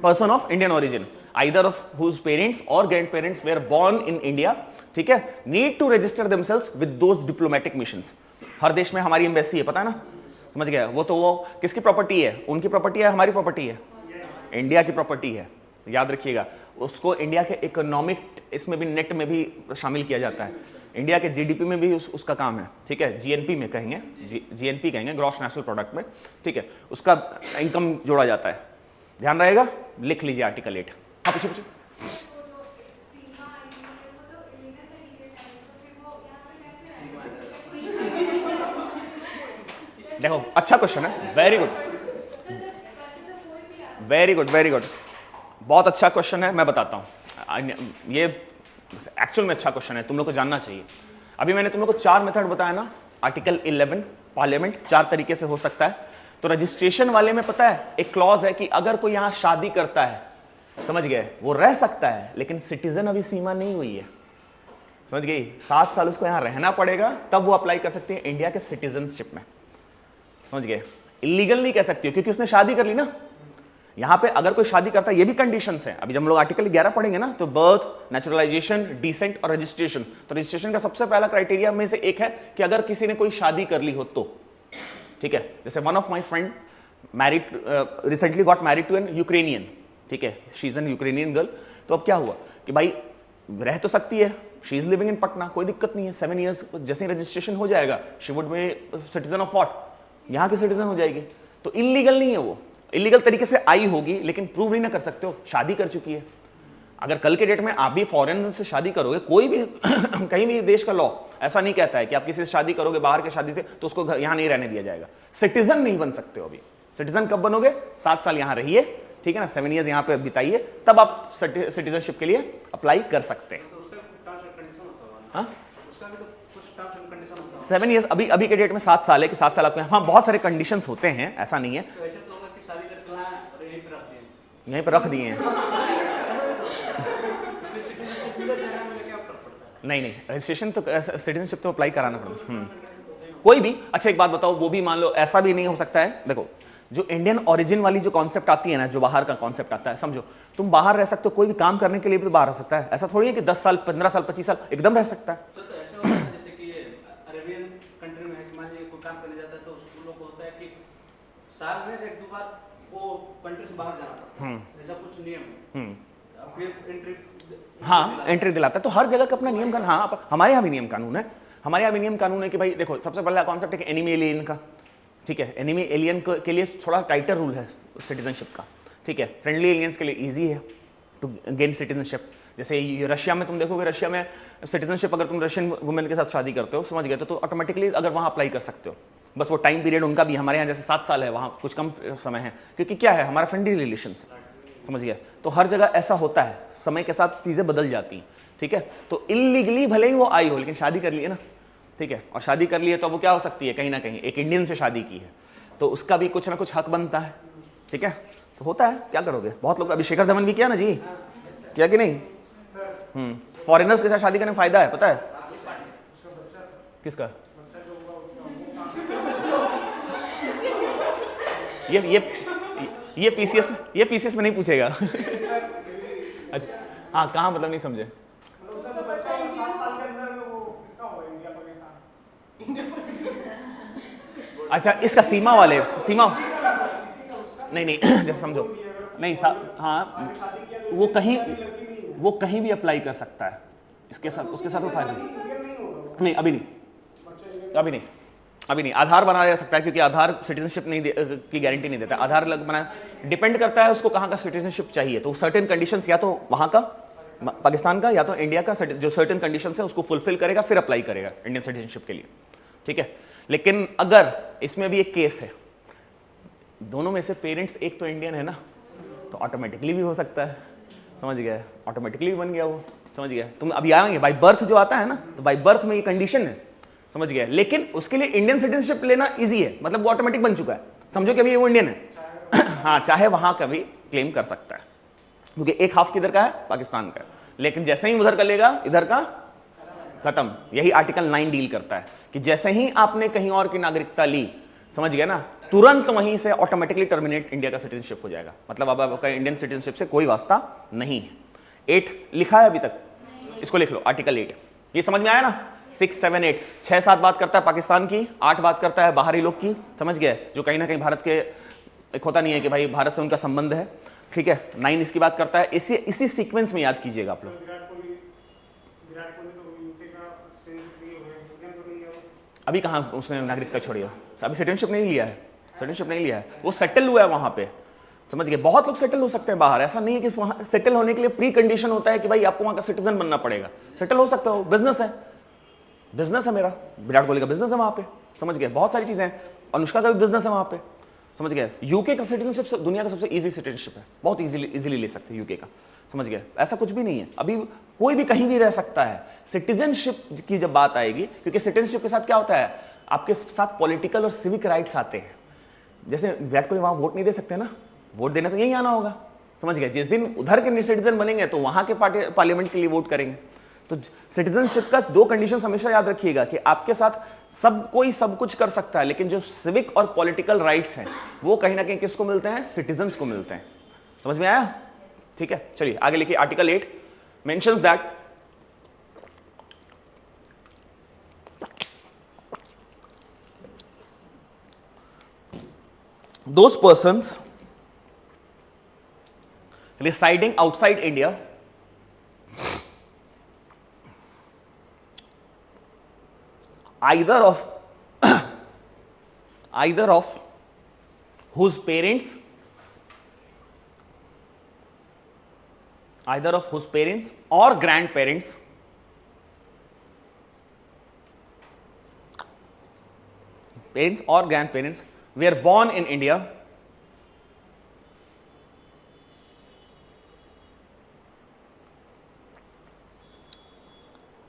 Person of Indian origin, either of whose parents और grand parents were born in India, ठीक है, need to register themselves with those diplomatic missions. हर देश में हमारी एम्बेसी है, पता है ना, समझ गया। वो तो वो किसकी प्रॉपर्टी है, उनकी प्रॉपर्टी है, हमारी प्रॉपर्टी है, इंडिया की प्रॉपर्टी है, याद रखिएगा। उसको इंडिया के इकोनॉमिक इसमें भी, नेट में भी शामिल किया जाता है, इंडिया के जीडीपी में भी उसका काम है, ठीक है। जीएनपी में कहेंगे, जीएनपी कहेंगे, ग्रॉस नेशनल प्रोडक्ट में, ठीक है, उसका इनकम जोड़ा जाता है, ध्यान रहेगा, लिख लीजिए आर्टिकल 8। हाँ पूछिए पूछिए। देखो अच्छा क्वेश्चन है, very good very good very good, बहुत अच्छा क्वेश्चन है, मैं बताता हूं। ये एक्चुअल में अच्छा क्वेश्चन है, तुम लोग को जानना चाहिए। अभी मैंने तुम लोग को 4 मेथड बताया ना, आर्टिकल 11 पार्लियामेंट 4 तरीके से हो सकता है। तो रजिस्ट्रेशन वाले में पता है एक क्लॉज है कि अगर कोई यहां शादी करता है, समझ गए, वो रह सकता है, लेकिन सिटीजन अभी सीमा नहीं हुई है, समझ गई, 7 साल उसको यहां रहना पड़ेगा, तब वो अप्लाई कर सकती है इंडिया के सिटीजनशिप में, समझ गए। इलीगल नहीं कह सकती हो क्योंकि उसने शादी कर ली ना। यहां पे अगर कोई शादी करता है, ये भी कंडीशंस हैं, अभी जब हम लोग आर्टिकल 11 पढ़ेंगे ना, तो बर्थ, नेचुरलाइजेशन, डिसेंट और रजिस्ट्रेशन। तो रजिस्ट्रेशन का सबसे पहला क्राइटेरिया में से एक है कि अगर किसी ने कोई शादी कर ली हो तो, ठीक है। जैसे one of my friend married, recently got married to an Ukrainian, ठीक है, she is an Ukrainian girl. तो अब क्या हुआ कि भाई रह तो सकती है, she is living in Patna, कोई दिक्कत नहीं है, 7 ईयर्स जैसे ही रजिस्ट्रेशन हो जाएगा, she would be citizen of what, यहाँ की सिटीजन हो जाएगी। तो इलीगल नहीं है वो, इलीगल तरीके से आई होगी, लेकिन प्रूव नहीं ना कर सकते हो, शादी कर चुकी है। अगर कल के डेट में आप भी फॉरेन से शादी करोगे, कोई भी कहीं भी देश का लॉ ऐसा नहीं कहता है कि आप किसी से शादी करोगे बाहर के शादी से तो उसको यहां नहीं रहने दिया जाएगा, सिटीजन नहीं बन सकते हो अभी। सिटीजन कब बनोगे, 7 साल यहां रहिए, ठीक है ना, 7 ईयर्स यहां पे बिताइए, तब आप सिटीजनशिप के लिए अप्लाई कर सकते हैं। 7 ईयर्स अभी के डेट में 7 साल है कि 7 साल आपके, हाँ बहुत सारे कंडीशंस होते हैं, ऐसा नहीं है, यहीं पर रख दिए हैं। नहीं, रजिस्ट्रेशन तो, सिटीजनशिप तो अप्लाई कराना पड़ेगा। कोई भी, अच्छा एक बात बताओ, वो भी मान लो ऐसा भी नहीं हो सकता है, देखो जो इंडियन ओरिजिन वाली जो कॉन्सेप्ट आती है ना, जो बाहर का कॉन्सेप्ट आता है, समझो तुम बाहर रह सकते हो, कोई भी काम करने के लिए भी तो बाहर रह सकता है, ऐसा थोड़ी है कि 10 साल 15 साल 25 साल एकदम रह सकता है। साल में 1-2 बार वो कंट्री से बाहर जाना पड़ता है, ऐसा कुछ नियम है, फिर एंट्री, हाँ एंट्री दिलाता है। तो हर जगह का अपना नियम कानून, हाँ हमारे यहाँ भी नियम कानून है, हमारे यहाँ भी नियम कानून है कि भाई देखो सबसे पहला कॉन्सेप्ट है कि एनिमी एलियन का, ठीक है, एनिमी एलियन के लिए थोड़ा टाइटर रूल है सिटीजनशिप का, ठीक है। फ्रेंडली एलियंस के लिए ईजी है टू गेन सिटीजनशिप। जैसे रशिया में तुम देखोगे, रशिया में सिटीजनशिप अगर तुम रशियन वुमेन के साथ शादी करते हो, समझ गए, तो ऑटोमेटिकली अगर वहाँ अप्लाई कर सकते हो, बस वो टाइम पीरियड उनका भी हमारे यहाँ जैसे 7 साल है, वहाँ कुछ कम समय है, क्योंकि क्या है हमारा फ्रेंडली रिलेशन, समझ गया। तो हर जगह ऐसा होता है, समय के साथ चीज़ें बदल जाती हैं, ठीक है। तो इलीगली भले ही वो आई हो, लेकिन शादी कर ली है ना, ठीक है, और शादी कर ली है तो वो क्या हो सकती है, कहीं ना कहीं एक इंडियन से शादी की है, तो उसका भी कुछ ना कुछ हक बनता है, ठीक है। तो होता है, क्या करोगे, बहुत लोग, अभी शेखर धवन भी किया ना जी, किया कि नहीं, फॉरेनर्स के साथ शादी करने में फायदा है, पता है किसका, ये पीसीएस में नहीं पूछेगा। अच्छा हाँ, कहाँ मतलब नहीं समझे, अच्छा इसका सीमा वाले, सीमा नहीं जैसे समझो, नहीं हाँ, वो कहीं भी अप्लाई कर सकता है, इसके साथ उसके साथ वो फायदा नहीं, अभी नहीं आधार बनाया जा सकता है, क्योंकि आधार सिटीजनशिप नहीं की गारंटी नहीं देता। आधार बना डिपेंड करता है उसको कहाँ का सिटीजनशिप चाहिए, तो सर्टेन कंडीशंस या तो वहाँ का पाकिस्तान का या तो इंडिया का जो सर्टेन कंडीशंस है उसको फुलफिल करेगा, फिर अप्लाई करेगा इंडियन सिटीजनशिप के लिए, ठीक है। लेकिन अगर इसमें भी एक केस है, दोनों में से पेरेंट्स एक तो इंडियन है ना, तो ऑटोमेटिकली भी हो सकता है, समझ गया, ऑटोमेटिकली भी बन गया वो, समझ गया। तुम अभी आएंगे बाई बर्थ जो आता है ना, तो बाई बर्थ में ये कंडीशन है, समझ गया। लेकिन उसके लिए इंडियन सिटीजनशिप लेना इजी है, मतलब वो ऑटोमेटिक बन चुका है, समझो कि अभी वो इंडियन है हाँ, चाहे वहां का भी क्लेम कर सकता है, क्योंकि एक हाफ किधर का है, पाकिस्तान का है। लेकिन जैसे ही उधर का लेगा, इधर का खत्म। यही आर्टिकल 9 डील करता है कि जैसे ही आपने कहीं और की नागरिकता ली, समझ गया ना, तुरंत वहीं से ऑटोमेटिकली टर्मिनेट इंडिया का सिटीजनशिप हो जाएगा, मतलब अब आपका इंडियन सिटीजनशिप से कोई वास्ता नहीं है। 8 लिखा है अभी तक, इसको लिख लो, आर्टिकल 8। ये समझ में आया ना, 6, 7, 8, 6-7 बात करता है पाकिस्तान की, 8 बात करता है बाहरी लोग की, समझ गए, जो कहीं ना कहीं भारत के एक होता नहीं है कि भाई भारत से उनका संबंध है, ठीक है। 9 इसकी बात करता है, इसी सीक्वेंस में याद कीजिएगा आप लोग। अभी कहाँ उसने नागरिकता छोड़ी है, अभी सिटीजनशिप नहीं लिया है, सिटीजनशिप नहीं लिया है, वो सेटल हुआ है वहां पे, समझ गए। बहुत लोग सेटल हो सकते हैं बाहर, ऐसा नहीं है कि वहां सेटल होने के लिए प्री कंडीशन होता है कि भाई आपको वहां का सिटीजन बनना पड़ेगा। सेटल हो सकता हो, बिजनेस है मेरा, विराट कोहली का बिजनेस है वहां पे, समझ गए। बहुत सारी चीजें हैं, अनुष्का का भी बिजनेस है वहां पे, समझ गए। यूके का सिटीजनशिप दुनिया का सबसे इजी सिटीजनशिप है, बहुत इजीली ले सकते हैं यूके का, समझ गए। ऐसा कुछ भी नहीं है, अभी कोई भी कहीं भी रह सकता है। सिटीजनशिप की जब बात आएगी, क्योंकि सिटीजनशिप के साथ क्या होता है, आपके साथ पॉलिटिकल और सिविक राइट्स आते हैं। जैसे विराट कोहली वहां वोट नहीं दे सकते ना, वोट देने तो यही आना होगा, समझ गए। जिस दिन उधर के सिटीजन बनेंगे तो वहां के पार्लियामेंट के लिए वोट करेंगे। तो सिटीजनशिप का 2 कंडीशन हमेशा याद रखिएगा कि आपके साथ सब कोई सब कुछ कर सकता है, लेकिन जो सिविक और पॉलिटिकल राइट्स हैं वो कहीं ना कहीं किसको मिलते हैं, सिटीजन्स को मिलते हैं। समझ में आया, ठीक है। चलिए आगे लिखिए, article 8 mentions that those persons residing outside India either of whose parents or grandparents were born in India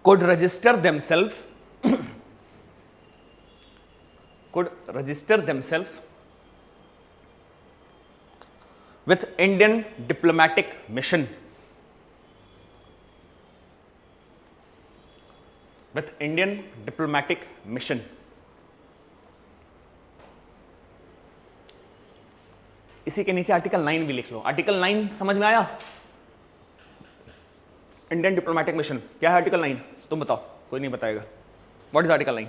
could register themselves with Indian diplomatic mission इसी के नीचे आर्टिकल 9 भी लिख लो। आर्टिकल 9 समझ में आया, इंडियन डिप्लोमेटिक मिशन क्या है। आर्टिकल 9 तुम बताओ, कोई नहीं बताएगा। What is article 9?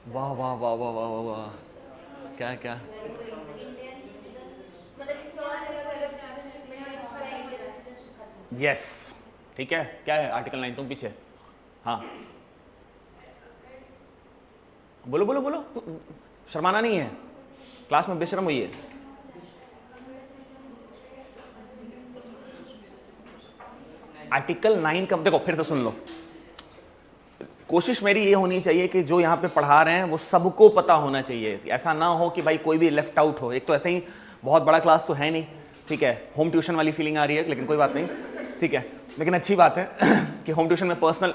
वाह वाह वाह वाह वाह वाह वाह, क्या क्या यस, ठीक है। क्या है आर्टिकल 9? तुम पीछे, हाँ बोलो बोलो बोलो, शर्माना नहीं है, क्लास में बेशर्म हुई है। आर्टिकल 9 का देखो, फिर से सुन लो। कोशिश मेरी ये होनी चाहिए कि जो यहाँ पे पढ़ा रहे हैं वो सबको पता होना चाहिए। ऐसा ना हो कि भाई कोई भी लेफ्ट आउट हो। एक तो ऐसे ही बहुत बड़ा क्लास तो है नहीं, ठीक है, होम ट्यूशन वाली फीलिंग आ रही है, लेकिन कोई बात नहीं, ठीक है। लेकिन अच्छी बात है कि होम ट्यूशन में पर्सनल,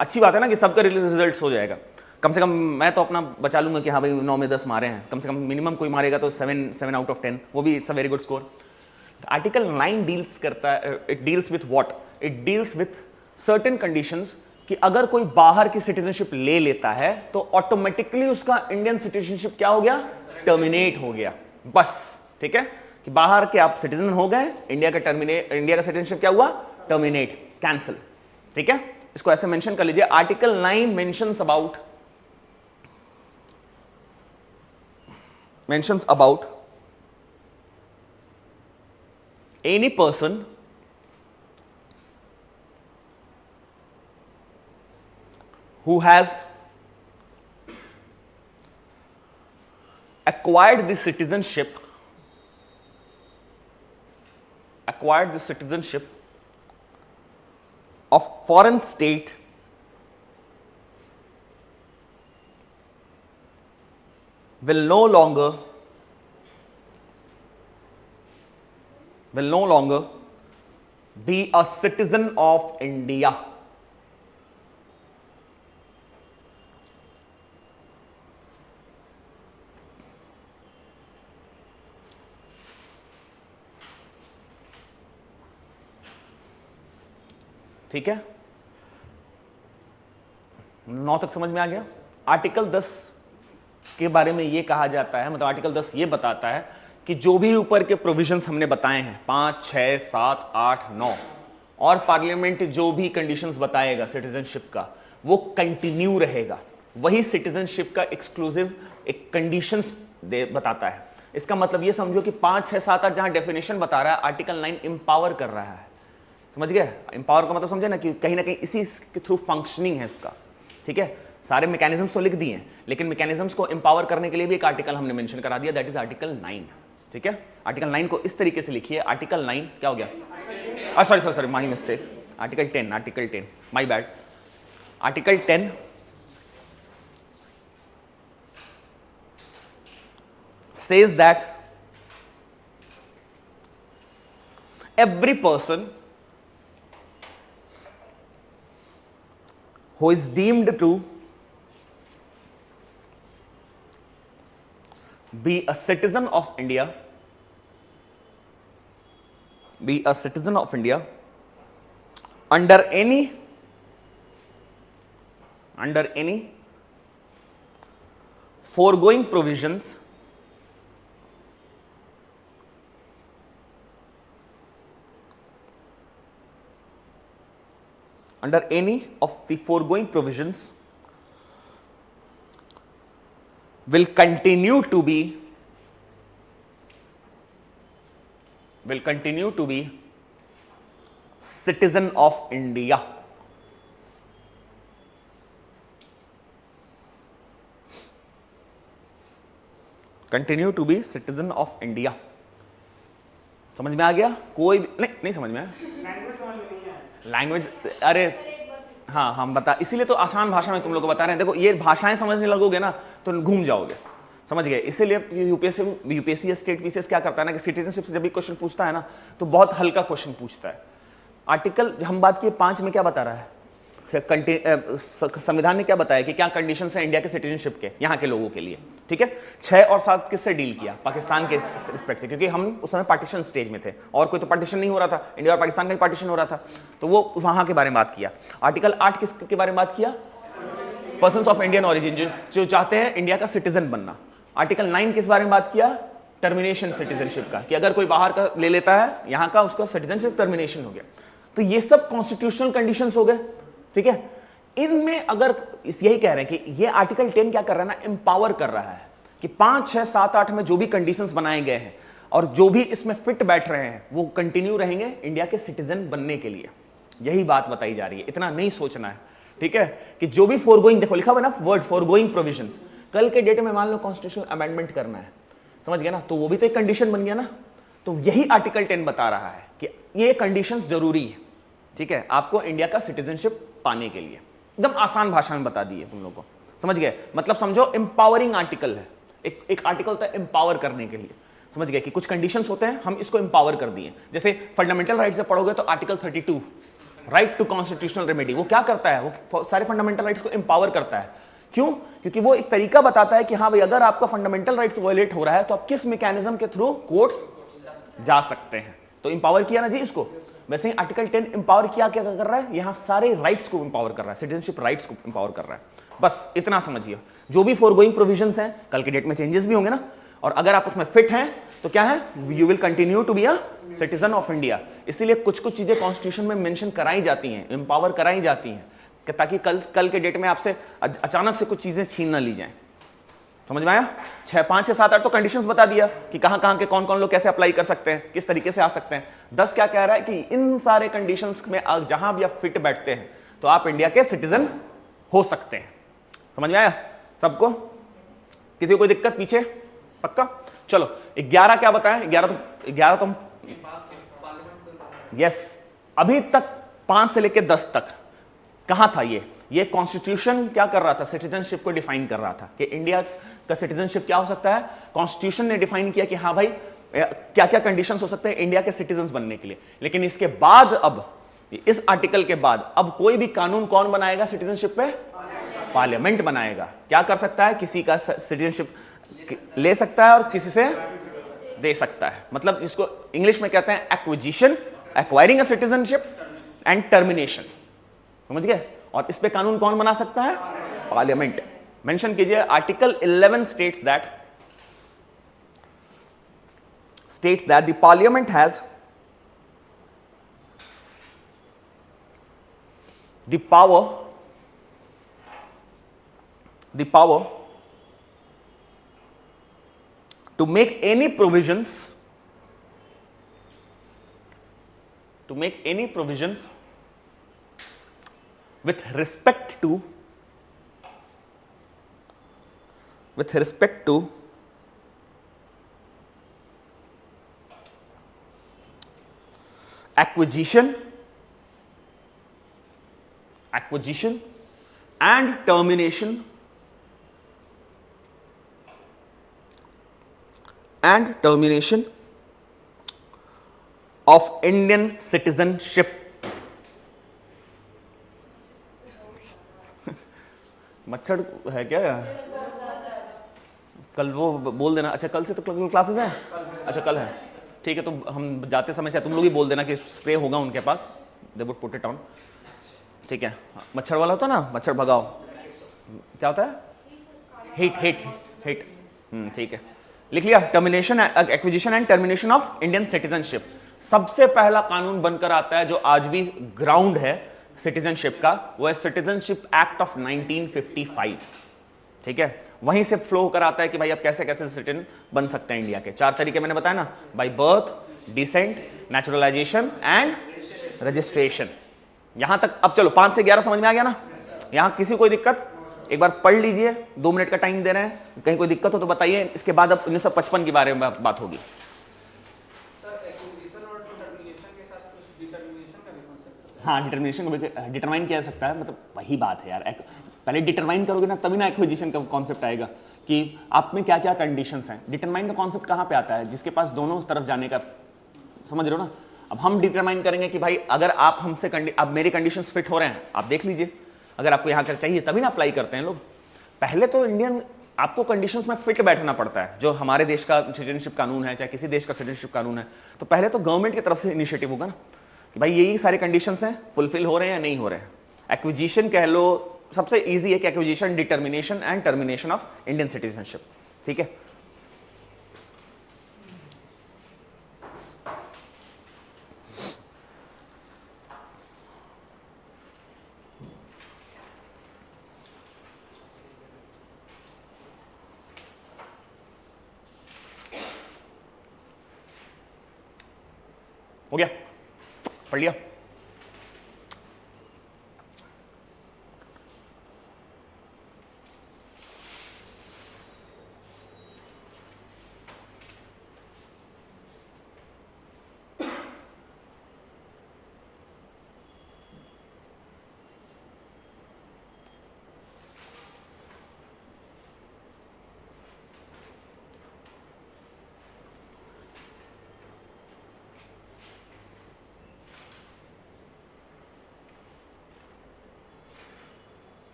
अच्छी बात है ना कि सबका रिजल्ट्स हो जाएगा। कम से कम मैं तो अपना बचा लूंगा कि हाँ भाई 9 में 10 मारे हैं, कम से कम मिनिमम कोई मारेगा तो 7 आउट ऑफ 10, वो भी it's a very good score. Article 9 deals करता है, it deals with what, it deals with certain conditions कि अगर कोई बाहर की सिटीजनशिप ले लेता है तो ऑटोमेटिकली उसका इंडियन सिटीजनशिप क्या हो गया, टर्मिनेट हो गया, बस, ठीक है। कि बाहर के आप सिटीजन हो गए, इंडिया का सिटीजनशिप क्या हुआ, टर्मिनेट, कैंसिल, ठीक है, इसको ऐसे मेंशन कर लीजिए, article 9 mentions about any person who has acquired the citizenship of foreign state will no longer be a citizen of India. ठीक है, 9 तक समझ में आ गया। आर्टिकल 10 के बारे में ये कहा जाता है, मतलब आर्टिकल 10 ये बताता है कि जो भी ऊपर के प्रोविजंस हमने बताए हैं 5, 6, 7, 8, 9 और पार्लियामेंट जो भी कंडीशंस बताएगा सिटीजनशिप का वो कंटिन्यू रहेगा। वही सिटीजनशिप का एक्सक्लूसिव एक कंडीशंस बताता है। इसका मतलब ये समझो कि 5, 6, 7, 8 जहां डेफिनेशन बता रहा है, आर्टिकल 9 एम्पावर कर रहा है। समझ गए? एम्पावर का मतलब समझे ना कि कहीं ना कहीं इसी के थ्रू फंक्शनिंग है इसका। ठीक है, सारे मैकेनिज्म्स तो लिख दिए हैं, लेकिन मैकेनिज्म्स को एम्पावर करने के लिए भी एक आर्टिकल हमने मेंशन करा दिया, दैट इज आर्टिकल 9। ठीक है, आर्टिकल 9 को इस तरीके से लिखिए। आर्टिकल 9 क्या हो गया? Sorry my mistake, article 10, my bad. Article 10 says that every person who is deemed to be a citizen of India, under any foregoing provisions under any of the foregoing provisions will continue to be citizen of India. Continue to be citizen of India. समझ में आ गया? कोई नहीं समझ में आया? Language, अरे हाँ हम बता, इसीलिए तो आसान भाषा में तुम लोग को बता रहे हैं। देखो ये भाषाएं समझने लगोगे ना तो घूम जाओगे, समझ गए? इसीलिए यूपीएससी या स्टेट पीसीएस क्या करता है ना कि सिटीजनशिप से जब भी क्वेश्चन पूछता है ना तो बहुत हल्का क्वेश्चन पूछता है। आर्टिकल हम बात किए 5 में क्या बता रहा है, संविधान ने क्या बताया कि क्या कंडीशन है इंडिया के सिटीजनशिप के, यहाँ के लोगों के लिए। ठीक है, 6 और 7 किससे डील किया? पाकिस्तान के रिस्पेक्ट से, क्योंकि हम उस समय पार्टीशन स्टेज में थे और कोई तो पार्टीशन नहीं हो रहा था, इंडिया और पाकिस्तान का ही पार्टीशन हो रहा था, तो वो वहां के बारे में बात किया। आर्टिकल 8 किसके बारे में बात किया? पर्सन्स ऑफ इंडियन ऑरिजिन, जो चाहते हैं इंडिया का सिटीजन बनना। आर्टिकल 9 किस बारे में बात किया? टर्मिनेशन सिटीजनशिप का, कि अगर कोई बाहर का ले लेता है यहाँ का, उसका सिटीजनशिप टर्मिनेशन हो गया। तो ये सब कॉन्स्टिट्यूशनल कंडीशंस हो गए। ठीक है, इनमें अगर यही कह रहे हैं कि ये आर्टिकल 10 क्या कर रहा है ना, एम्पावर कर रहा है कि 5, 6, 7, 8 में जो भी कंडीशंस बनाए गए हैं और जो भी इसमें फिट बैठ रहे हैं वो कंटिन्यू रहेंगे इंडिया के सिटीजन बनने के लिए। यही बात बताई जा रही है, इतना नहीं सोचना है। ठीक है, कि जो भी फोरगोइंग, देखो लिखा हुआ ना वर्ड फोरगोइंग प्रोविजंस, कल के डेट में मान लो कॉन्स्टिट्यूशनल अमेंडमेंट करना है, समझ गया ना, तो वो भी तो एक कंडीशन बन गया ना। तो यही आर्टिकल 10 बता रहा है कि ये कंडीशंस जरूरी है। ठीक है, आपको इंडिया का सिटीजनशिप पाने के लिए एकदम आसान भाषा में बता दी है तुम लोगों को, समझ गए? मतलब समझो एम्पावरिंग आर्टिकल है, एक आर्टिकल होता है एम्पावर करने के लिए, समझ गए? कि कुछ कंडीशंस होते हैं, हम इसको एम्पावर कर दिए। जैसे फंडामेंटल राइट्स से पढ़ोगे तो article 32 right to constitutional remedy, वो क्या करता है? वो सारे फंडामेंटल राइट्स को एम्पावर करता है। क्यों? क्योंकि वो एक तरीका बताता है कि हाँ भाई अगर आपका फंडामेंटल राइट्स वायलेट हो रहा है तो आप किस मैकेनिज्म के थ्रू कोर्ट्स जा सकते हैं। तो एम्पावर किया ना जी इसको। वैसे ही आर्टिकल 10 एम्पावर किया, क्या कर रहा है? यहां सारे राइट्स को एम्पावर कर रहा है, सिटीजनशिप राइट्स को एम्पावर कर रहा है। बस इतना समझिए। जो भी फोरगोइंग प्रोविजंस हैं, कल के डेट में चेंजेस भी होंगे ना, और अगर आप उसमें फिट हैं तो क्या है, you will continue to be a citizen of India. इसीलिए कुछ कुछ चीजें कॉन्स्टिट्यूशन में मेंशन कराई जाती हैं, एम्पावर कराई जाती हैं, ताकि कल के डेट में आपसे अचानक से कुछ चीजें छीन ना ली जाएं। समझ में आया? 5 6 7 8 तो कंडीशंस बता दिया कि कहां के कौन कौन लोग कैसे अप्लाई कर सकते हैं, किस तरीके से आ सकते हैं। 10 क्या कह रहा है कि इन सारे कंडीशंस में जहां भी आप फिट बैठते हैं तो आप इंडिया के सिटीजन हो सकते हैं। समझ में आया सबको? किसी को कोई दिक्कत पीछे? पक्का? चलो 11 क्या बताएं? 11 तो यस, अभी तक 5 से लेकर 10 तक कहां था ये कॉन्स्टिट्यूशन क्या कर रहा था? सिटीजनशिप को डिफाइन कर रहा था कि इंडिया का सिटीजनशिप क्या हो सकता है। कॉन्स्टिट्यूशन ने डिफाइन किया कि हाँ भाई क्या क्या कंडीशंस हो सकते हैं इंडिया के सिटीजन बनने के लिए। लेकिन इसके बाद, अब इस आर्टिकल के बाद, अब कोई भी कानून कौन बनाएगा सिटीजनशिप पे? पार्लियामेंट बनाएगा। क्या कर सकता है? किसी का सिटीजनशिप ले सकता है और किसी से दे सकता है। मतलब इसको इंग्लिश में कहते हैं acquisition, acquiring a citizenship and termination. समझ गए? और इस पे कानून कौन बना सकता है? पार्लियामेंट। मेंशन कीजिए, article 11 states that the parliament has the power to make any provisions with respect to acquisition and termination of Indian citizenship। मच्छर है क्या? कल वो बोल देना। अच्छा कल से तो क्लासेस हैं? अच्छा कल है, ठीक है। तो हम जाते समय चाहे तुम लोग ही बोल देना कि स्प्रे होगा उनके पास, they would put it on. ठीक है, मच्छर वाला होता है ना, मच्छर भगाओ। क्या होता है? हीट। ठीक है, लिख लिया। Termination, acquisition and termination of Indian citizenship. सबसे पहला कानून बनकर आता है जो आज भी ग्राउंड है सिटीजनशिप का, वो है सिटीजनशिप एक्ट ऑफ 1955। ठीक है, वहीं से फ्लो होकर आता है कि भाई अब कैसे कैसे सिटीजन बन सकते हैं इंडिया के। 4 तरीके मैंने बताया ना, by birth, descent, naturalisation and registration. यहां तक अब चलो 5 से 11 समझ में आ गया ना? यहां किसी को कोई दिक्कत? एक बार पढ़ लीजिए, 2 मिनट का टाइम दे रहे हैं, कहीं कोई दिक्कत हो तो बताइए। इसके बाद अब 1955 के बारे में बात होगी। हाँ, डिटर्मिनेशन को डिटरमाइन किया जा सकता है, मतलब वही बात है यार। पहले डिटरमाइन करोगे ना तभी ना एक्विजिशन का कॉन्सेप्ट आएगा कि आप में क्या क्या कंडीशंस हैं। डिटरमाइन का कॉन्सेप्ट कहाँ पे आता है? जिसके पास दोनों तरफ जाने का, समझ रहे हो ना? अब हम डिटरमाइन करेंगे कि भाई अगर आप हमसे अब मेरी कंडीशंस फिट हो रहे हैं, आप देख लीजिए, अगर आपको यहाँ कर चाहिए तभी ना अप्लाई करते हैं लोग। पहले तो इंडियन आपको कंडीशंस में फिट बैठना पड़ता है। जो हमारे देश का सिटीजनशिप कानून है, चाहे किसी देश का सिटीजनशिप कानून है, तो पहले तो गवर्नमेंट की तरफ से इनिशिएटिव होगा ना कि भाई यही सारे कंडीशंस हैं, फुलफिल हो रहे हैं या नहीं हो रहे हैं। एक्विजिशन कह लो, सबसे इजी है कि acquisition, determination and termination of Indian citizenship. ठीक है, हो गया? पढ़ लिया?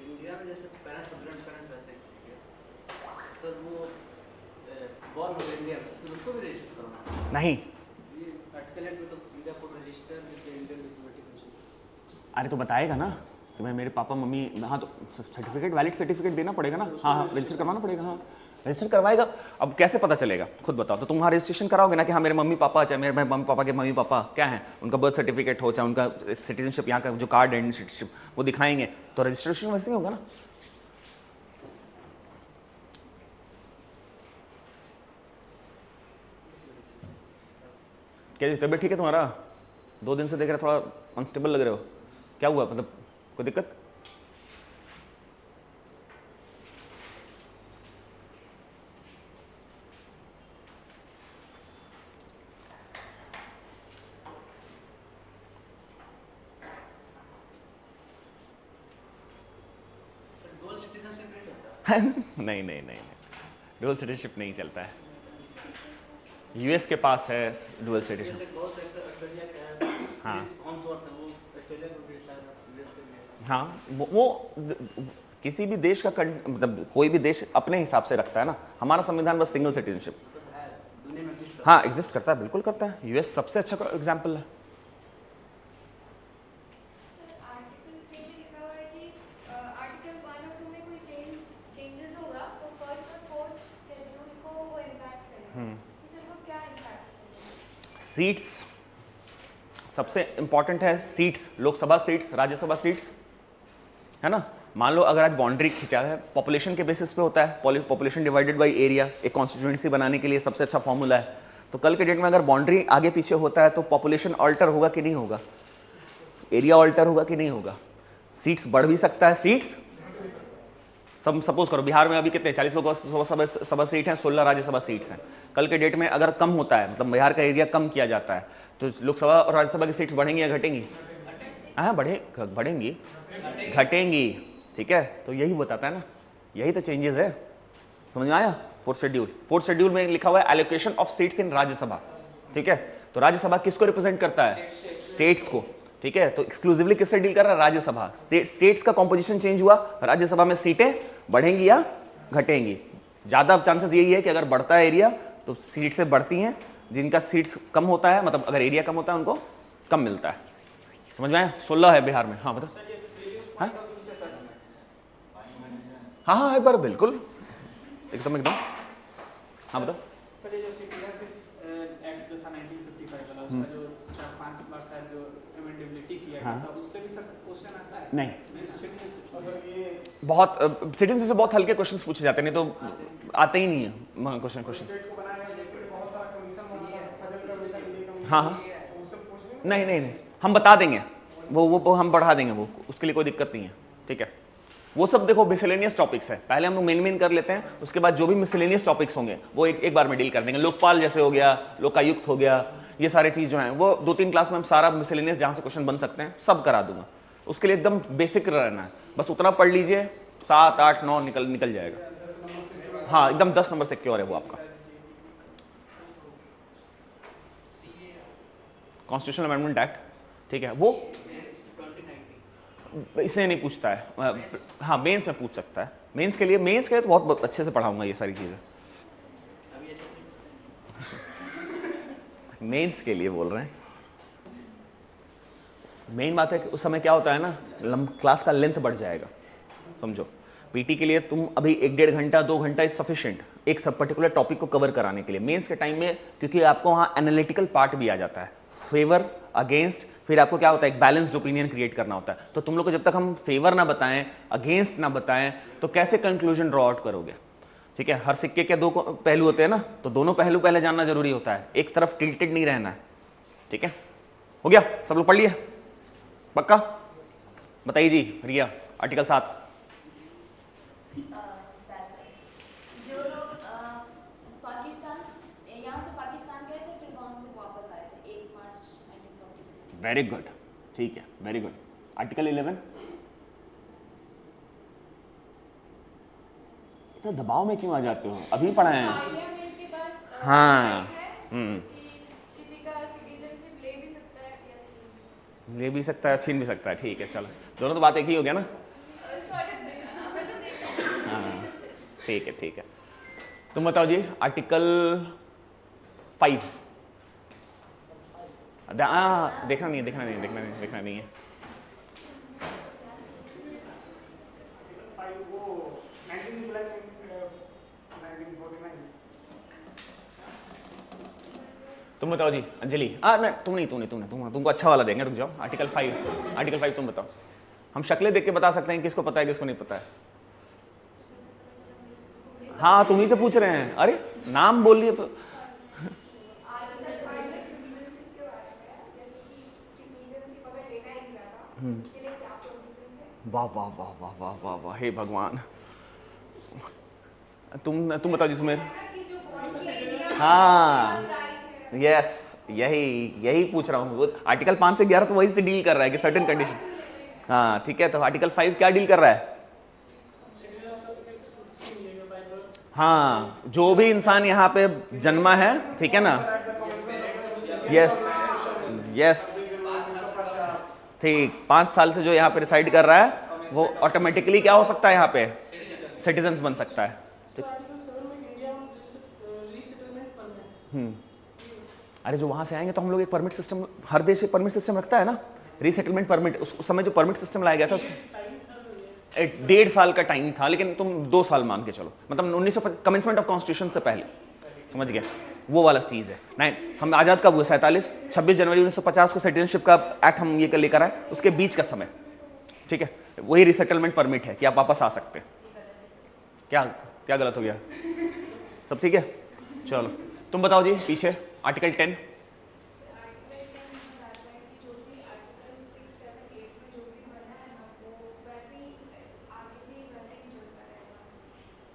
इंडिया में जैसे पेरेंट्स और ग्रैंड पेरेंट्स रहते हैं किसी के, सर वो बॉर्न हो इंडिया में, तो उसको भी रजिस्टर करना नहीं। ये आर्टिकल 8 में तो इंडिया को रजिस्टर विद इंडियन डिप्लोमेटिक। अरे तो बताएगा ना तुम्हें, मेरे पापा मम्मी, हाँ तो सर्टिफिकेट, वैलिड सर्टिफिकेट देना पड़ेगा ना। हाँ हाँ, रजिस्टर करवाना पड़ेगा। हाँ रजिस्टर करवाएगा। अब कैसे पता चलेगा खुद बताओ। तो तुम वहाँ रजिस्ट्रेशन कराओगे ना कि हाँ मेरे मम्मी पापा, चाहे मेरे मम्मी पापा के मम्मी पापा क्या हैं, उनका बर्थ सर्टिफिकेट हो, चाहे उनका सिटीजनशिप यहाँ का जो कार्ड है सिटीजनशिप वो दिखाएंगे, तो रजिस्ट्रेशन वैसे ही होगा ना। क्या तबीयत ठीक है तुम्हारा? 2 दिन से देख रहे थोड़ा अनस्टेबल लग रहे हो, क्या हुआ, मतलब कोई दिक्कत? सर डुअल सिटीजनशिप नहीं चलता? नहीं नहीं नहीं, डुअल सिटीजनशिप नहीं चलता है। यूएस के पास है डुअल सिटीजनशिप। जैसे बहुत ऑस्ट्रेलिया का है, हाँ होम सोर्स है, वो ऑस्ट्रेलिया को भी शायद यूएस के लिए। हाँ, वो किसी भी देश का मतलब कोई भी देश अपने हिसाब से रखता है ना। हमारा संविधान बस सिंगल सिटीजनशिप, मतलब है दुनिया में exist हाँ एग्जिस्ट करता है, बिल्कुल करता है। यूएस सबसे अच्छा एग्जाम्पल है। आर्टिकल 3 में लिखा हुआ है कि आर्टिकल 1 और 2 में कोई चेंजेस होगा तो फर्स्ट और फोर्थ शेड्यूल को वो इम्पैक्ट करेगा। तो सर वो क्या इम्पैक्ट? सीट्स सबसे इंपॉर्टेंट है, seats, Lok Sabha seats, Rajya Sabha seats, है ना। मान लो अगर आज बाउंड्री खिंचा है, पॉपुलेशन के बेसिस पे होता है, पॉपुलेशन डिवाइडेड बाय एरिया, एक कॉन्स्टिट्यूएंसी बनाने के लिए सबसे अच्छा फॉर्मूला है। तो कल के डेट में अगर बाउंड्री आगे पीछे होता है तो पॉपुलेशन ऑल्टर होगा कि नहीं होगा, एरिया ऑल्टर होगा कि नहीं होगा, सीट्स बढ़ भी सकता है, सीट्स सब सपोज करो बिहार में अभी कितने 40 लोकसभा सीट हैं, 16 राज्यसभा सीट्स हैं। कल के डेट में अगर कम होता है, मतलब बिहार का एरिया कम किया जाता है, तो लोकसभा और राज्यसभा की सीट्स बढ़ेंगी या घटेंगी? हाँ बढ़ेंगी, घटेंगी, ठीक है। तो यही बताता है ना, यही तो चेंजेस है, समझ में आया। फोर्थ शेड्यूल में लिखा हुआ है allocation of seats in Rajya Sabha, ठीक है। तो राज्यसभा किसको रिप्रेजेंट करता है? स्टेट्स को, ठीक है। तो एक्सक्लूसिवली किससे डील कर रहा है? राज्यसभा। स्टेट्स का कॉम्पोजिशन चेंज हुआ, राज्यसभा में सीटें बढ़ेंगी या घटेंगी? ज्यादा चांसेस यही है कि अगर बढ़ता है एरिया तो सीट से बढ़ती हैं, जिनका सीट्स कम होता है, मतलब अगर एरिया कम होता है उनको कम मिलता है। समझ में आया? 16 है बिहार में। हाँ बताओ। हाँ हाँ एक बार बिल्कुल एकदम एकदम। हाँ बताओ। सर ये जो सिटीजनशिप एक्ट जो था 1955 वाला, उसका जो 4-5 बार शायद जो अमेंडेबिलिटी किया गया था, उससे भी सर क्वेश्चन आता है? नहीं, सिटीजनशिप बहुत सिटीजन से बहुत हल्के क्वेश्चंस पूछे जाते हैं, नहीं तो आते ही नहीं है क्वेश्चन। हाँ हाँ नहीं नहीं नहीं, हम बता देंगे, वो हम बढ़ा देंगे, वो उसके लिए कोई दिक्कत नहीं है, ठीक है। वो सब देखो मिसलेनियस टॉपिक्स है, पहले हम लोग मेन कर लेते हैं, उसके बाद जो भी मिसलेनियस टॉपिक्स होंगे वो एक बार में डील कर देंगे। लोकपाल जैसे हो गया, लोकायुक्त हो गया, ये सारे चीज जो हैं वो 2-3 क्लास में हम सारा मिसलेनियस जहाँ से क्वेश्चन बन सकते हैं सब करा दूंगा। उसके लिए एकदम बेफिक्र रहना है, बस उतना पढ़ लीजिए, 7, 8, 9 निकल जाएगा। हाँ एकदम 10 नंबर सिक्योर है वो आपका। कॉन्स्टिट्यूशनल अमेंडमेंट एक्ट, ठीक है, वो 2019 इसे नहीं पूछता है। हाँ मेंस में पूछ सकता है, मेंस के लिए तो बहुत अच्छे से पढ़ाऊंगा ये सारी चीजें। अभी ऐसा मेंस के लिए बोल रहे हैं। मेन बात है कि उस समय क्या होता है ना, क्लास का लेंथ बढ़ जाएगा, समझो। पीटी के लिए तुम अभी 1-1.5 घंटा 2 घंटा इज सफिशिएंट एक सब पर्टिकुलर टॉपिक को कवर कराने के लिए। मेंस के टाइम में क्योंकि आपको वहाँ एनालिटिकल पार्ट भी आ जाता है, फेवर अगेंस्ट, फिर आपको क्या होता है एक बैलेंस्ड ओपिनियन क्रिएट करना होता है। तो तुम लोग को जब तक हम फेवर ना बताएं, अगेंस्ट ना बताएं, तो कैसे कंक्लूजन ड्रॉ आउट करोगे, ठीक है। हर सिक्के के 2 पहलू होते हैं ना, तो दोनों पहलू पहले जानना जरूरी होता है, एक तरफ टिल्टेड नहीं रहना है, ठीक है। हो गया, सब लोग पढ़ लिए पक्का? बताइए जी रिया, आर्टिकल 7। जो लोग पाकिस्तान यहाँ से पाकिस्तान गए थे फिर वहाँ से वापस आए थे 1 मार्च 1946। वेरी गुड, ठीक है, वेरी गुड। आर्टिकल 11। तो दबाव में क्यों आ जाते हो, अभी पढ़ा है। पार्लियामेंट के पास हाँ, कि किसी का सिटीजनशिप ले भी सकता है या छीन भी सकता ले भी सकता है छीन भी सकता है, ठीक है, चलो दोनों तो बात एक ही हो गया ना। है। हाँ ठीक है, ठीक है। तुम बताओ जी आर्टिकल 5। देखना नहीं है। तुम बताओ जी अंजलि। नहीं तुमको अच्छा वाला देंगे, रुक जाओ। आर्टिकल 5 तुम बताओ। हम शक्लें देख के बता सकते हैं किसको पता है किसको नहीं पता है। हाँ तुम ही से पूछ रहे हैं। अरे नाम बोल लिए। वाह वाह वाह वाह वाह वाह वाह, हे भगवान। तुम बताओ जी सुमेर। हाँ यस, यही पूछ रहा हूँ। आर्टिकल 5 से 11 तो वही से डील कर रहा है कि सर्टेन कंडीशन। हाँ ठीक है, तो आर्टिकल 5 क्या डील कर रहा है? हाँ जो भी इंसान यहाँ पे जन्मा है, ठीक है ना, यस यस ठीक, 5 साल से जो यहाँ पे रिसाइड कर रहा है वो ऑटोमेटिकली क्या हो सकता है, यहाँ पे सिटीजन बन सकता है। अरे जो वहां से आएंगे तो हम लोग एक परमिट सिस्टम, हर देश एक परमिट सिस्टम रखता है ना, रीसेटलमेंट परमिट। उस समय जो परमिट सिस्टम लाया गया था उसको 1.5 साल का टाइम था, लेकिन तुम 2 साल मान के चलो, मतलब 1900 कमेंसमेंट ऑफ कॉन्स्टिट्यूशन से पहले, समझ गया, वो वाला चीज़ है। नहीं, हम आज़ाद कब हुए? 47, 26 जनवरी 1950 को सिटीजनशिप का एक्ट हम ये लेकर आए, उसके बीच का समय, ठीक है, वही रिसेटलमेंट परमिट है कि आप वापस आ सकते हैं। क्या गलत हो गया? सब ठीक है, चलो तुम बताओ जी पीछे आर्टिकल 10।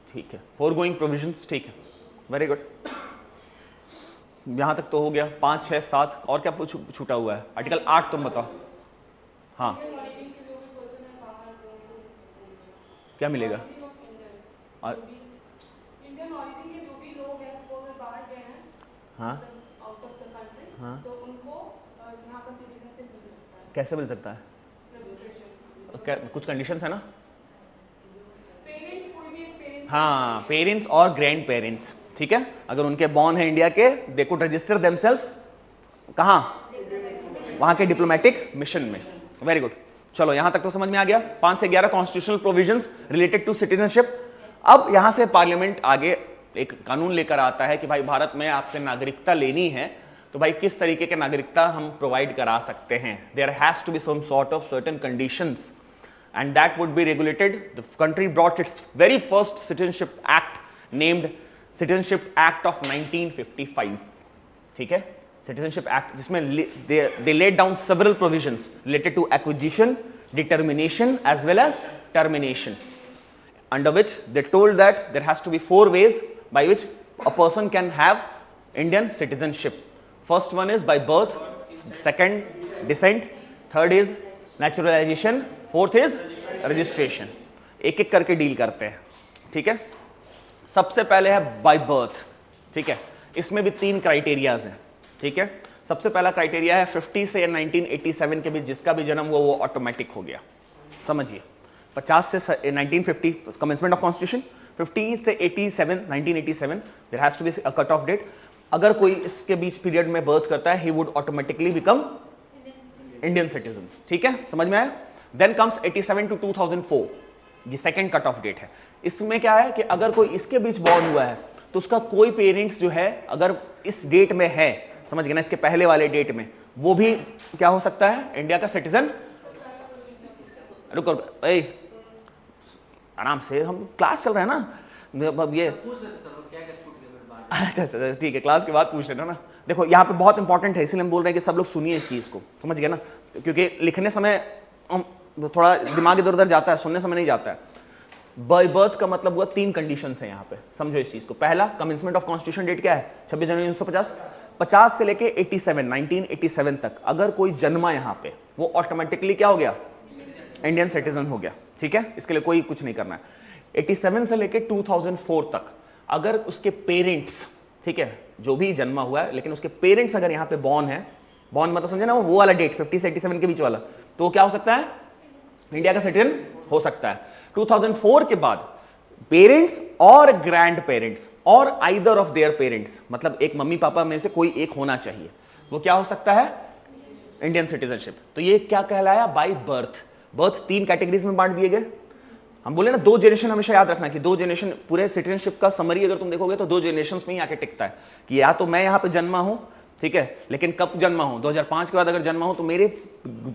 ठीक है, फोरगोइंग प्रोविजंस, ठीक है, वेरी गुड। यहाँ तक तो हो गया। 5, 6, 7 और क्या छूटा हुआ है? आर्टिकल 8 तुम बताओ। हाँ क्या मिलेगा? हाँ हाँ तो उनको यहाँ का सिटीजनशिप मिल सकता है। कैसे मिल सकता है? क्या कुछ कंडीशंस है ना? हाँ पेरेंट्स और ग्रैंड पेरेंट्स, ठीक है, अगर उनके बॉर्न है इंडिया के, दे कुड रजिस्टर देमसेल्व्स कहाँ? वहाँ के डिप्लोमेटिक मिशन में। वेरी गुड, चलो यहाँ तक तो समझ में आ गया। 5 से 11 constitutional provisions related to citizenship. अब यहाँ से पार्लियामेंट आगे एक कानून लेकर आता है कि भाई भारत में आपसे नागरिकता लेनी है तो भाई किस तरीके के नागरिकता हम प्रोवाइड करा सकते हैं। There has to be some sort of certain conditions and that would be regulated. The country brought its very first citizenship act named Citizenship Act of 1955, ठीक है, Citizenship Act, जिसमें they laid down several provisions related to acquisition, determination as well as termination, under which they told that there has to be 4 ways by which a person can have Indian citizenship. First one is by birth, second descent, third is naturalization, 4th is registration. एक एक करके deal करते हैं, ठीक है। सबसे पहले है बाय बर्थ, ठीक है, इसमें भी 3 क्राइटेरियाज हैं, ठीक है। सबसे पहला क्राइटेरिया है 50 से 1987 के बीच जिसका भी जन्म हुआ वो ऑटोमेटिक हो गया, समझिए। 50 से 1950 कमेंसमेंट ऑफ कॉन्स्टिट्यूशन, 50 से 87 1987 there has to be a cut off date. अगर कोई इसके बीच पीरियड में बर्थ करता है he would automatically become Indian citizens, ठीक है, समझ में आया। देन कम्स 87 टू 2004, ये सेकंड कट ऑफ डेट है। इसमें क्या है कि अगर कोई इसके बीच बॉर्न हुआ है तो उसका कोई पेरेंट्स जो है अगर इस डेट में है, समझ गए ना, इसके पहले वाले डेट में, वो भी क्या हो सकता है, इंडिया का सिटीजन। रुको आराम से, हम क्लास चल रहा है ना, ये अच्छा ठीक है, क्लास के बाद पूछ लेना ना। देखो यहाँ पे बहुत इंपॉर्टेंट है, इसलिए हम बोल रहे हैं कि सब लोग सुनिए इस चीज को, समझ गए ना, क्योंकि लिखने समय थोड़ा दिमाग इधर उधर जाता है, सुनने समय नहीं जाता है। बाय बर्थ का मतलब हुआ 3 कंडीशंस हैं यहाँ पे, समझो इस चीज को। पहला, कमेंसमेंट ऑफ कॉन्स्टिट्यूशन डेट क्या है, 26 जनवरी 1950। 50 से लेके 1987 तक अगर कोई जन्मा यहाँ पे, वो ऑटोमेटिकली क्या हो गया, इंडियन सिटीजन हो गया, ठीक है, इसके लिए कोई कुछ नहीं करना है। 87 से लेके 2004 तक अगर उसके पेरेंट्स, ठीक है, जो भी जन्मा हुआ है लेकिन उसके पेरेंट्स अगर यहाँ पे बॉर्न है, बॉर्न मतलब समझे ना, वो वाला डेट 50 से 87 के बीच वाला, तो क्या हो सकता है, इंडिया का सिटीजन हो सकता है। 2004 के बाद पेरेंट्स और ग्रैंड पेरेंट्स और आइदर ऑफ देयर पेरेंट्स, मतलब एक मम्मी पापा में से कोई एक होना चाहिए, वो क्या हो सकता है, इंडियन सिटीजनशिप। तो ये क्या कहलाया, बाय बर्थ। बर्थ 3 कैटेगरीज में बांट दिए गए, हम बोले ना 2 जनरेशन, हमेशा याद रखना कि 2 जनरेशन, पूरे सिटीजनशिप का समरी अगर तुम देखोगे तो 2 जनरेशन में ही आके टिकता है कि या तो मैं यहाँ पे जन्मा हूँ, ठीक है, लेकिन कब जन्मा हूँ, 2005 के बाद अगर जन्मा हूँ तो मेरे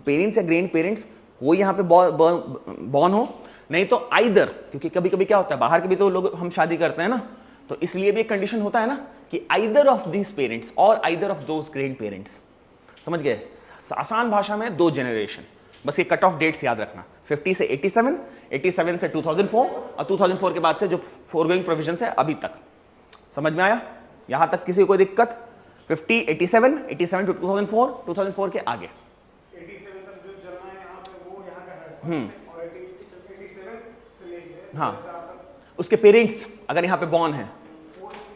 पेरेंट्स या ग्रैंड पेरेंट्स कोई यहाँ पे बॉर्न हो, नहीं तो आइदर, क्योंकि कभी कभी क्या होता है बाहर के भी तो लोग हम शादी करते हैं ना, तो इसलिए भी एक कंडीशन होता है ना कि आइदर ऑफ दीज पेरेंट्स और either of those grand parents. समझ गए? आसान भाषा में 2 जनरेशन, बस ये कट ऑफ डेट्स याद रखना, 50 से 87, 87 से 2004 और 2004 के बाद से जो फोरगोइंग प्रोविजंस है अभी तक। समझ में आया? यहां तक किसी को कोई दिक्कत? 50, 87, 87 टू 2004, 2004 के आगे। 87 तक जो जन्मा है यहाँ पे वो यहाँ का है, और 87 से लेके हाँ, 2004 तक उसके पेरेंट्स अगर यहाँ पे बॉर्न है,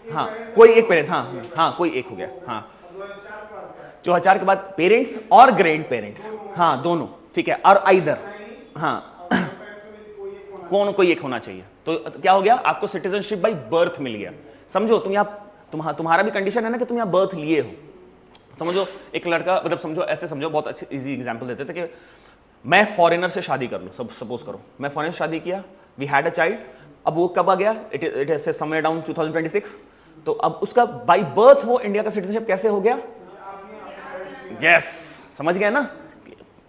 हाँ कोई एक पेरेंट्स, हाँ कोई एक हो गया, हाँ 2004 के बाद का है। 2004 के बाद पेरेंट्स और ग्रैंड पेरेंट्स, हाँ दोनों, ठीक है, और आइदर, हाँ कोई एक होना चाहिए। तो क्या हो गया? आपको सिटीजनशिप बाय बर्थ मिल गया। समझो तुम यहाँ, तुम्हारा भी कंडीशन है ना कि तुम यहाँ बर्थ लिए हो। समझो एक लड़का, मतलब समझो ऐसे समझो, बहुत अच्छे इजी एग्जांपल देते थे कि मैं फॉरेनर से शादी कर लूँ, सपोज करो मैं फॉरेनर से शादी किया, वी हैड अ चाइल्ड, अब वो कब आ गया? इट इज समवेयर डाउन 2026, तो अब उसका बाय बर्थ वो इंडिया का सिटीजनशिप कैसे हो गया? यस, समझ गए ना?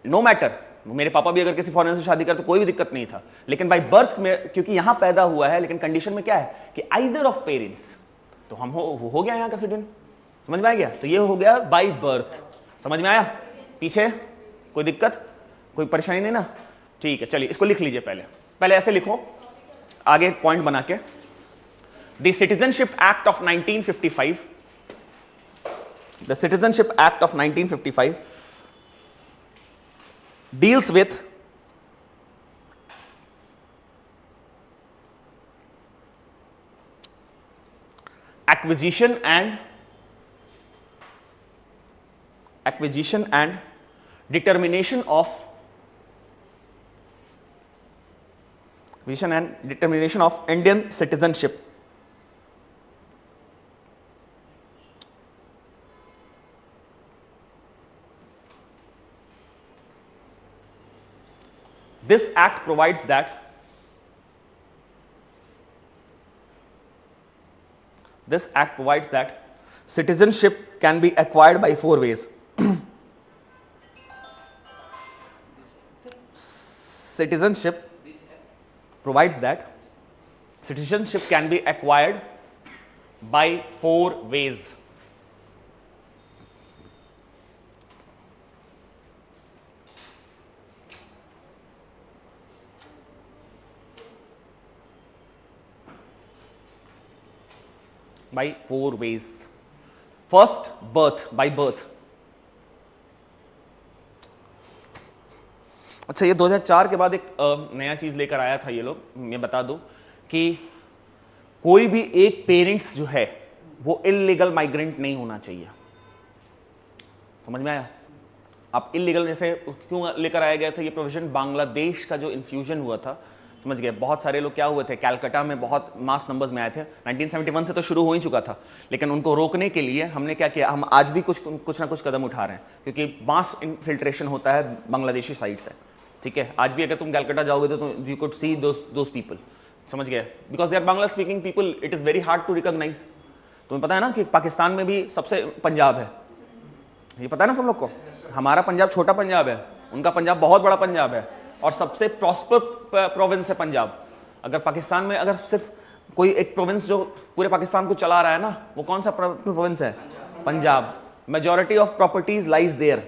नो मैटर, मेरे पापा भी अगर किसी फॉरेनर से शादी करते कोई भी दिक्कत नहीं था, लेकिन बाय बर्थ में क्योंकि यहां पैदा हुआ है, लेकिन कंडीशन में क्या है कि आइदर ऑफ पेरेंट्स, तो हम हो गया यहां का सिटीजन। समझ में आ गया? तो ये हो गया बाय बर्थ। समझ में आया? पीछे कोई दिक्कत, कोई परेशानी नहीं ना? ठीक है, चलिए इसको लिख लीजिए। पहले ऐसे लिखो, आगे पॉइंट बना के, the citizenship act of 1955, the citizenship act of 1955 deals with acquisition and determination of Indian citizenship. This act provides that citizenship can be acquired by 4 ways. Citizenship provides that citizenship can be acquired by 4 ways. By 4 ways. First, birth, by birth. अच्छा, ये 2004 के बाद एक नया चीज लेकर आया था ये लोग, मैं बता दूं कि कोई भी एक पेरेंट्स जो है वो इलीगल माइग्रेंट नहीं होना चाहिए। समझ में आया? आप इलीगल जैसे क्यों लेकर आया गया था ये प्रोविजन? बांग्लादेश का जो इन्फ्यूजन हुआ था, समझ गए, बहुत सारे लोग क्या हुए थे, कैलकाटा में बहुत मास नंबर्स में आए थे, 1971 से तो शुरू हो ही चुका था, लेकिन उनको रोकने के लिए हमने क्या किया, हम आज भी कुछ ना कुछ कदम उठा रहे हैं, क्योंकि मास इन्फिल्ट्रेशन होता है बांग्लादेशी साइड से। ठीक है, आज भी अगर तुम कैलकाटा जाओगे तो you could see those people. समझ गए? Because they are Bangla speaking people, it is very hard to recognise. तुम्हें पता है ना कि पाकिस्तान में भी सबसे पंजाब है, ये पता है ना सब लोग को? हमारा पंजाब छोटा पंजाब है, उनका पंजाब बहुत बड़ा पंजाब है, और सबसे प्रॉस्पर प्रोविंस है पंजाब। अगर पाकिस्तान में अगर सिर्फ कोई एक प्रोविंस जो पूरे पाकिस्तान को चला रहा है ना, वो कौन सा प्रोविंस है? Punjab. Majority of properties lies there.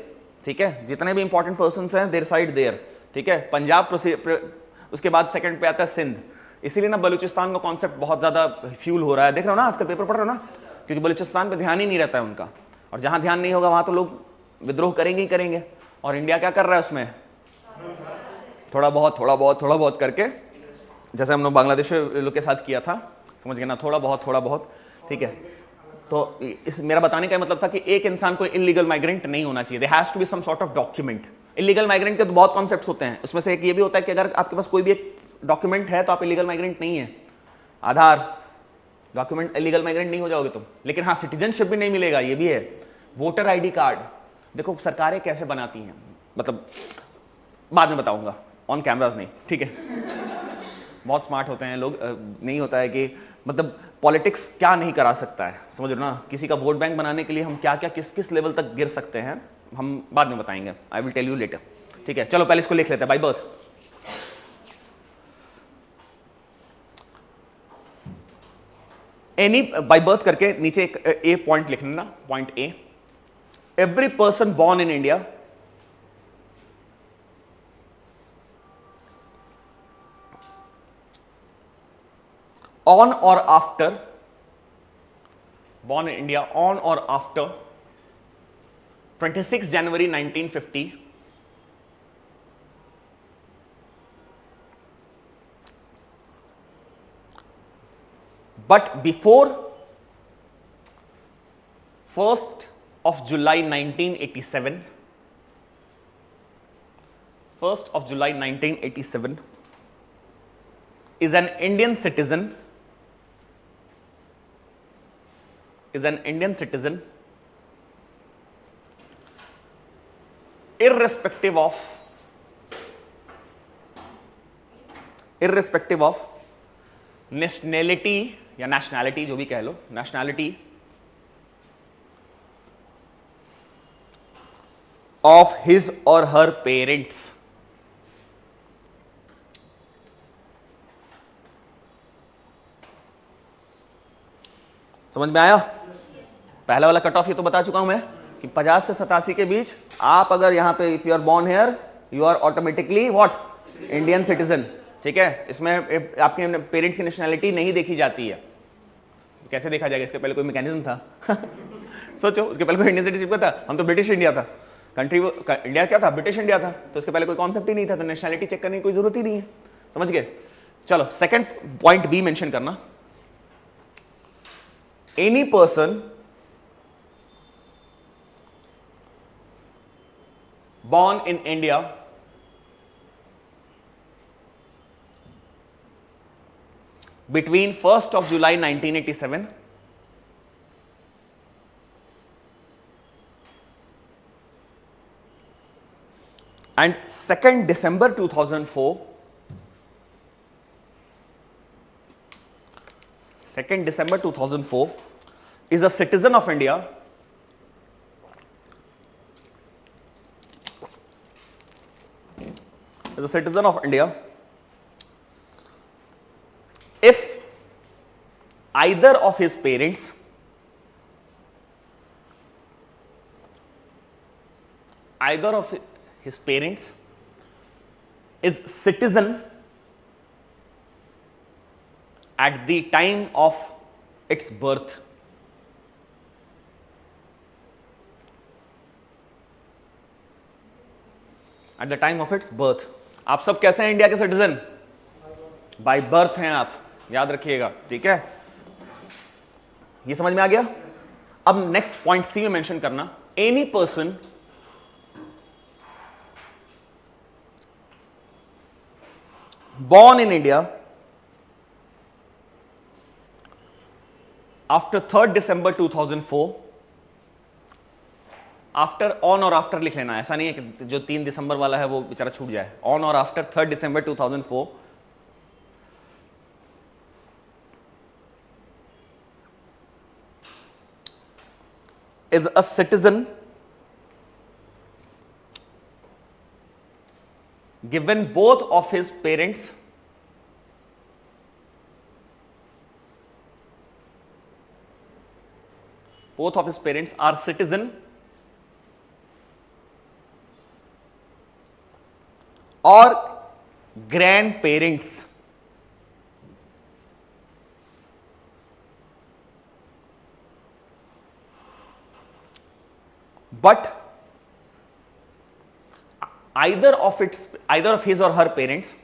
ठीक है, जितने भी इंपॉर्टेंट पर्सन्स हैं देयर साइड देयर। ठीक है, पंजाब, उसके बाद सेकंड पे आता है सिंध। इसीलिए ना बलूचिस्तान का कॉन्सेप्ट बहुत ज्यादा फ्यूल हो रहा है, देख रहे हो ना, आजकल पेपर पढ़ रहे हो ना, क्योंकि बलूचिस्तान पे ध्यान ही नहीं रहता है उनका, और जहां ध्यान नहीं होगा वहां तो लोग विद्रोह करेंगे ही करेंगे। और इंडिया क्या कर रहा है उसमें? थोड़ा बहुत करके, जैसे हम लोग बांग्लादेश लोग के साथ किया था, समझ गए ना, थोड़ा बहुत। ठीक है, तो इस मेरा बताने का मतलब था कि एक इंसान को इलीगल माइग्रेंट नहीं होना चाहिए, there has to be some sort of document. Illegal migrant के तो बहुत कॉन्सेप्ट्स होते हैं, उसमें से एक ये भी होता है कि अगर आपके पास कोई भी एक डॉक्यूमेंट है तो आप इलीगल माइग्रेंट नहीं है। आधार डॉक्यूमेंट, इलीगल माइग्रेंट नहीं हो जाओगे तुम। लेकिन हाँ, सिटीजनशिप भी नहीं मिलेगा, ये भी है। वोटर आईडी कार्ड, देखो सरकारें कैसे बनाती हैं, मतलब बाद में बताऊंगा, ऑन कैमराज नहीं, ठीक है। बहुत स्मार्ट होते हैं लोग, नहीं होता है कि मतलब पॉलिटिक्स क्या नहीं करा सकता है, समझ लो ना, किसी का वोट बैंक बनाने के लिए हम क्या क्या किस किस लेवल तक गिर सकते हैं हम बाद में बताएंगे, I will tell you later. ठीक है, चलो पहले इसको लिख लेते हैं। By birth, any by birth करके नीचे एक ए पॉइंट लिख लेना, point A, every person born in India on or after, born in India on or after 26 January 1950 but before 1st of July 1987, 1st of July 1987 is an Indian citizen, irrespective of nationality या nationality, जो भी कह लो, nationality of his or her parents, समझ में आया? पहला वाला cut off ये तो बता चुका हूं मैं कि 50 से 87 के बीच आप अगर यहां पे if you are born here you are automatically what, Indian citizen. ठीक है, इसमें आपके पेरेंट्स की नेशनैलिटी नहीं देखी जाती है। कैसे देखा जाएगा? इसके पहले कोई मैकेनिज्म था? सोचो, उसके पहले कोई इंडियन सिटीजन था? हम तो ब्रिटिश इंडिया था, कंट्री इंडिया क्या था? ब्रिटिश इंडिया था, तो उसके पहले कोई कॉन्सेप्ट ही नहीं था, तो नेशनैलिटी चेक करने की कोई जरूरत ही नहीं है। समझ गए? चलो सेकंड पॉइंट बी मेंशन करना, any person born in India between 1st of July 1987 and 2nd December 2004, 2nd December 2004 is a citizen of India if either of his parents is citizen at the time of its birth. At the time of its birth. आप सब कैसे हैं India के citizen? By birth हैं आप, याद रखिएगा। ठीक है, ये समझ में आ गया? अब नेक्स्ट पॉइंट सी में मेंशन करना, any person born in India after 3rd December 2004, after, on और आफ्टर लिख लेना, ऐसा नहीं है कि जो 3 दिसंबर वाला है वो बेचारा छूट जाए। ऑन और after 3rd December 2004 is a citizen given both of his parents are citizen or grandparents but either of his or her parents,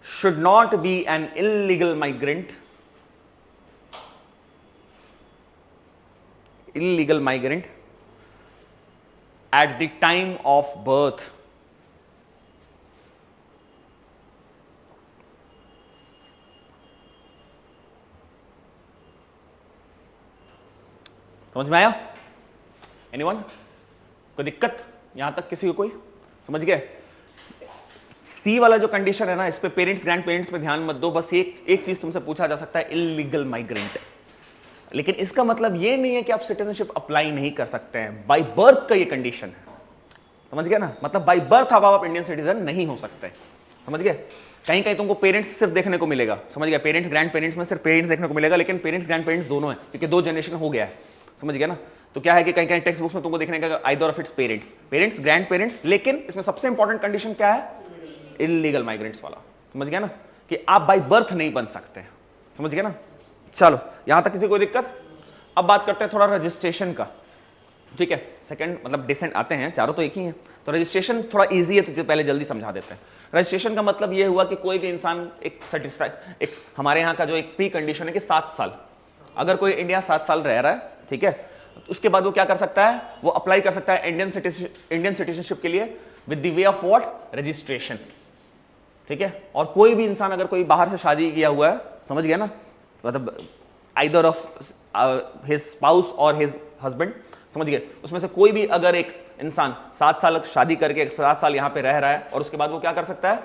should not be an illegal migrant at the time of birth. समझ में आया? Anyone? कोई दिक्कत यहां तक किसी को? कोई समझ गए? सी वाला जो कंडीशन है ना, इस पे पेरेंट्स ग्रैंड पेरेंट्स पे ध्यान मत दो। बस एक चीज तुमसे पूछा जा सकता है, इलीगल माइग्रेंट। लेकिन इसका मतलब ये नहीं है कि आप सिटीजनशिप अप्लाई नहीं कर सकते हैं। बाय बर्थ का ये कंडीशन है, समझ गए ना? मतलब बाय बर्थ आप इंडियन सिटीजन नहीं हो सकते, समझ गए? कहीं कहीं तुमको पेरेंट्स सिर्फ देखने को मिलेगा, समझ गया? पेरेंट्स ग्रैंड पेरेंट्स में सिर्फ पेरेंट्स देखने को मिलेगा, लेकिन पेरेंट्स ग्रैंड पेरेंट्स दोनों है, क्योंकि 2 जनरेशन हो गया है, समझ गया ना? तो क्या है कि कहीं कहीं टेक्स्ट बुक्स में तुमको देखने का either of its parents, parents grand parents, लेकिन इसमें सबसे इंपॉर्टेंट कंडीशन क्या है? इलीगल माइग्रेंट्स वाला, समझ गया ना? कि आप बाय बर्थ नहीं बन सकते, समझ गया ना? चलो यहां तक किसी को दिक्कत? अब बात करते हैं थोड़ा रजिस्ट्रेशन का, ठीक है? सेकंड मतलब डिसेंट आते हैं, चारों तो एक ही हैं, तो रजिस्ट्रेशन थोड़ा इजी है, तो पहले जल्दी समझा देते हैं। रजिस्ट्रेशन का मतलब ये हुआ कि कोई भी इंसान एक हमारे यहाँ का जो एक प्री कंडीशन है कि 7 साल, अगर कोई इंडिया 7 साल रह रहा है, ठीक है, तो उसके बाद वो क्या कर सकता है? वो अप्लाई कर सकता है इंडियन सिटीजनशिप के लिए with the way of what? Registration, ठीक है? और कोई भी इंसान अगर कोई बाहर से शादी किया हुआ है, समझ गया ना, मतलब आइदर ऑफ हिज स्पाउस और हिज हस्बैंड, समझ गए, उसमें से कोई भी अगर एक इंसान 7 साल शादी करके 7 साल यहाँ पे रह रहा है और उसके बाद वो क्या कर सकता है?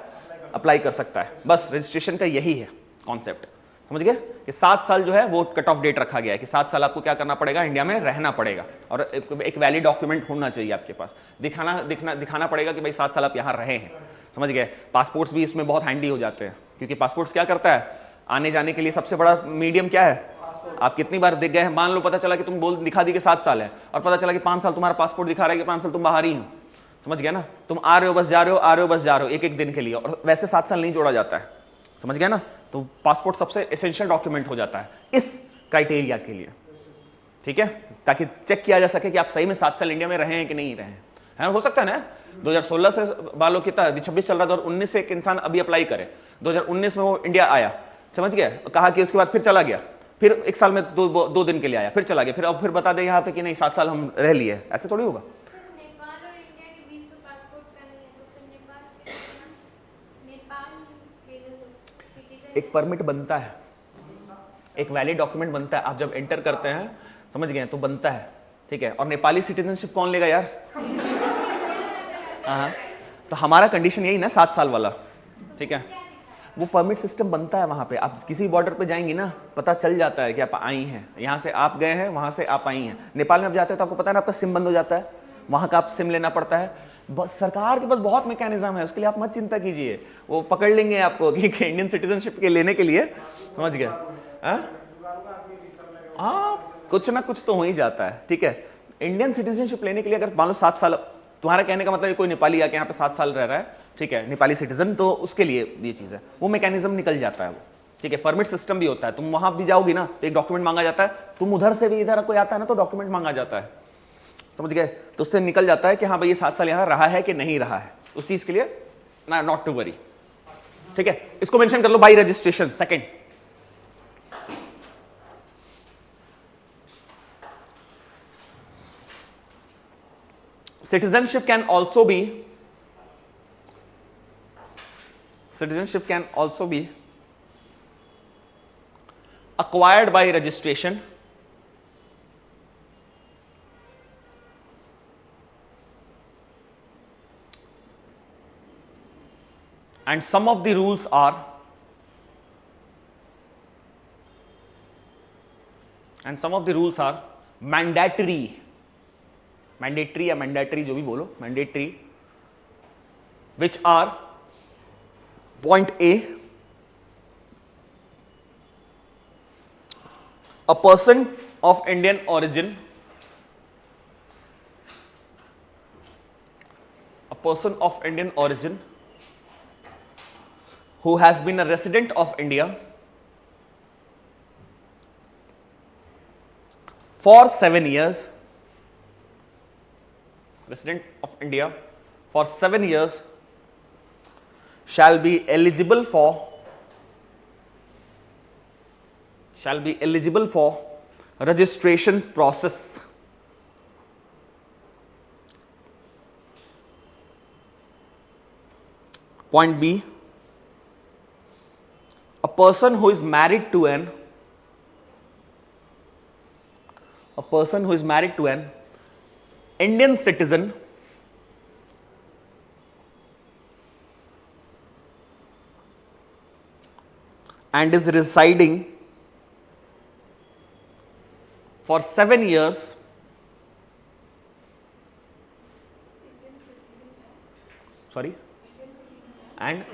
अप्लाई कर सकता है। बस रजिस्ट्रेशन का यही है कॉन्सेप्ट, समझ गए? कि 7 साल जो है वो कट ऑफ डेट रखा गया है कि 7 साल आपको क्या करना पड़ेगा? इंडिया में रहना पड़ेगा, और एक वैलिड डॉक्यूमेंट होना चाहिए आपके पास, दिखाना पड़ेगा कि भाई 7 साल आप यहाँ रहे हैं, समझ गए? पासपोर्ट्स भी इसमें बहुत हैंडी हो जाते हैं, क्योंकि पासपोर्ट्स क्या करता है? आने जाने के लिए सबसे बड़ा मीडियम क्या है? आप कितनी बार दिख गए हैं? मान लो पता चला कि तुम दिखा दी कि 7 साल है, और पता चला कि 5 साल तुम्हारा पासपोर्ट दिखा रहा है कि 5 साल तुम बाहर ही हो, समझ गया ना? तुम आ रहे हो बस जा रहे हो, आ रहे हो बस जा रहे हो, एक दिन के लिए, और वैसे 7 साल नहीं जोड़ा जाता है, समझ गया ना? तो पासपोर्ट सबसे एसेंशियल डॉक्यूमेंट हो जाता है इस क्राइटेरिया के लिए, ठीक है? ताकि चेक किया जा सके कि आप सही में 7 साल इंडिया में रहे हैं कि नहीं रहे हैं। हो सकता है ना 2016 से मान लो कितना 26 चल रहा था, और 19 से एक इंसान अभी अप्लाई करे, 2019 में वो इंडिया आया, समझ गया, कहा कि उसके बाद फिर चला गया, फिर 1 साल में 2 दिन के लिए आया, फिर चला गया, फिर अब फिर बता दे यहाँ पे कि नहीं 7 साल हम रह लिए, ऐसे थोड़ी होगा। नेपाल और इंडिया के बीच तो पासपोर्ट का नहीं है, तो फिर नेपाल के जो सिटीजन एक परमिट बनता है, एक वैलिड डॉक्यूमेंट बनता है, आप जब एंटर करते हैं, समझ गए, तो बनता है, ठीक है? और नेपाली सिटीजनशिप कौन लेगा यार? हाँ, तो हमारा कंडीशन यही ना 7 साल वाला, ठीक है? वो परमिट सिस्टम बनता है वहाँ पे, आप किसी बॉर्डर पे जाएंगी ना, पता चल जाता है कि आप आई हैं, यहाँ से आप गए हैं, वहाँ से आप आई हैं। नेपाल में आप जाते हैं तो आपको पता है ना, आपका सिम बंद हो जाता है, वहाँ का आप सिम लेना पड़ता है। बस सरकार के पास बहुत मैकेनिज्म है, उसके लिए आप मत चिंता कीजिए, वो पकड़ लेंगे आपको कि इंडियन सिटीजनशिप के लेने के लिए, समझ गए? हाँ, कुछ ना कुछ तो हो ही जाता है, ठीक है? इंडियन सिटीजनशिप लेने के लिए अगर मान लो 7 साल, तुम्हारा कहने का मतलब कोई नेपाली आके यहाँ पे 7 साल रह रहा है, ठीक है, नेपाली सिटीजन, तो उसके लिए ये चीज़ है, वो मैकेनिज्म निकल जाता है वो, ठीक है? परमिट सिस्टम भी होता है, तुम वहाँ भी जाओगी ना तो एक डॉक्यूमेंट मांगा जाता है, तुम उधर से भी इधर कोई आता है ना तो डॉक्यूमेंट मांगा जाता है, समझ गए? तो उससे निकल जाता है कि हाँ भाई ये 7 साल यहाँ रहा है कि नहीं रहा है, उस चीज़ के लिए ना, नॉट टू वरी, ठीक है? इसको मेंशन कर लो, by registration. Second, citizenship can also be acquired by registration and some of the rules are mandatory या मैंडेटरी, जो भी बोलो, mandatory, which are point A, a person of Indian origin, who has been a resident of India for 7 years, resident of India for 7 years, shall be eligible for registration process. Point B, a person who is married to an Indian citizen and is residing for 7 years sorry and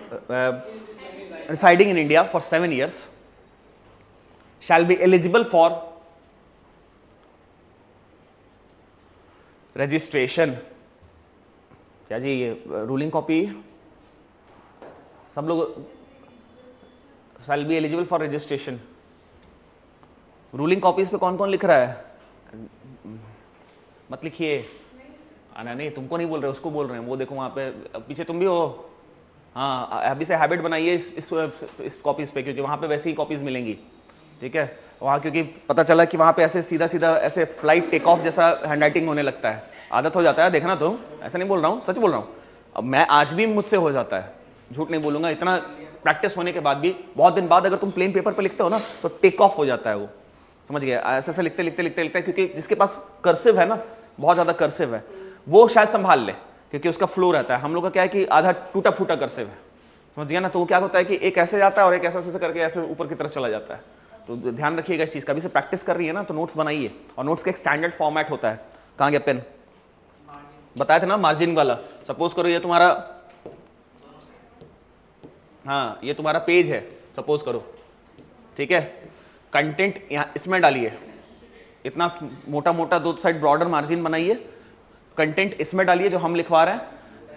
residing in India for 7 years shall be eligible for registration. क्या जी ये ruling copy सब लोग shall be eligible for registration. Ruling copies पे कौन कौन लिख रहा है? मत लिखिए। नहीं तुमको नहीं बोल रहे, उसको बोल रहे हैं। वो देखो वहाँ पे पीछे तुम भी हो। हाँ अभी से हैबिट बनाइए इस कॉपीज पे, क्योंकि वहाँ पे वैसे ही कॉपीज मिलेंगी। ठीक है वहाँ, क्योंकि पता चला कि वहाँ पे ऐसे सीधा सीधा ऐसे फ्लाइट टेक ऑफ जैसा हैंड राइटिंग होने लगता है। आदत हो जाता है, देखना तुम, ऐसा नहीं बोल रहा हूँ, सच बोल रहा हूँ। अब मैं आज भी मुझसे हो जाता है, झूठ नहीं बोलूँगा। इतना प्रैक्टिस होने के बाद भी बहुत दिन बाद अगर तुम प्लेन पेपर पे लिखते हो ना तो टेक ऑफ हो जाता है वो, समझ गए? ऐसे ऐसे लिखते लिखते लिखते लिखते, क्योंकि जिसके पास कर्सिव है ना, बहुत ज़्यादा कर्सिव है, वो शायद संभाल ले, क्योंकि उसका फ्लो रहता है। हम लोग का क्या है कि आधा टूटा फूटा कर्सिव है, समझ गया ना? तो वो क्या होता है कि एक ऐसे जाता है और एक ऐसे करके ऐसे ऊपर की तरफ चला जाता है। तो ध्यान रखिएगा इस चीज़ का। अभी से प्रैक्टिस कर रही है ना तो नोट्स बनाइए, और नोट्स का एक स्टैंडर्ड फॉर्मेट होता है। कहाँ गया पेन? बताया था ना मार्जिन वाला। सपोज करो ये तुम्हारा, हाँ ये तुम्हारा पेज है सपोज करो, ठीक है? कंटेंट यहाँ इसमें डालिए, इतना मोटा मोटा दो साइड बॉर्डर मार्जिन बनाइए, कंटेंट इसमें डालिए जो हम लिखवा रहे हैं।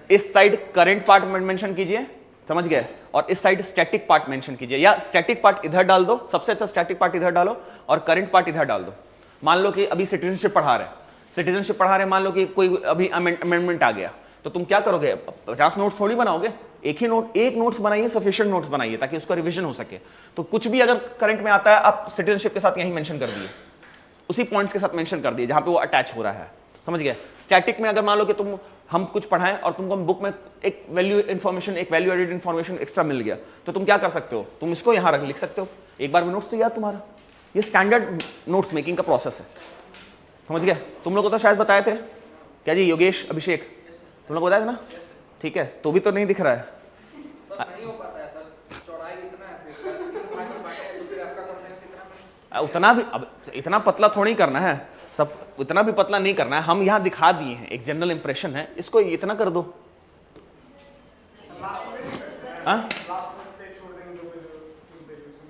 इस साइड करंट पार्ट मेंशन कीजिए, समझ गए? और इस साइड स्टैटिक पार्ट मेंशन कीजिए, या स्टैटिक पार्ट इधर डाल दो, सबसे अच्छा स्टैटिक पार्ट इधर डालो और करंट पार्ट इधर डाल दो। मान लो कि अभी सिटीजनशिप पढ़ा रहे हैं, मान लो कि कोई अभी अमेंडमेंट आ गया, तो तुम क्या करोगे? 50 नोट्स थोड़ी बनाओगे, एक नोट्स बनाइए, सफिशिएंट नोट्स बनाइए ताकि उसका रिवीजन हो सके। तो कुछ भी अगर करंट में आता है आप सिटीजनशिप के साथ यहीं मेंशन कर दिए, उसी पॉइंट्स के साथ मेंशन कर दिए जहां पे वो अटैच हो रहा है, समझ गए? स्टैटिक में अगर मान लो कि हम कुछ पढ़ाएं और तुमको बुक में एक वैल्यू इन्फॉर्मेशन, एक वैल्यू एडेड इन्फॉर्मेशन एक्स्ट्रा मिल गया, तो तुम क्या कर सकते हो? तुम इसको यहां लिख सकते हो, एक बार में नोट्स तो याद तुम्हारा। ये स्टैंडर्ड नोट्स मेकिंग का प्रोसेस है, समझ गए? तुम लोग को तो शायद बताए थे, क्या जी योगेश, अभिषेक, तुम लोग बताए थे ना? ठीक है, तो भी तो नहीं दिख रहा है। नहीं हो पाता है सर, चौड़ाई इतना है, फिर भाग में बांटा है तो फिर आपका कॉन्फिडेंस इतना उतना भी, अब इतना पतला थोड़ी करना है, सब इतना भी पतला नहीं करना है। हम यहाँ दिखा दिए हैं, एक जनरल इंप्रेशन है, इसको इतना कर दो।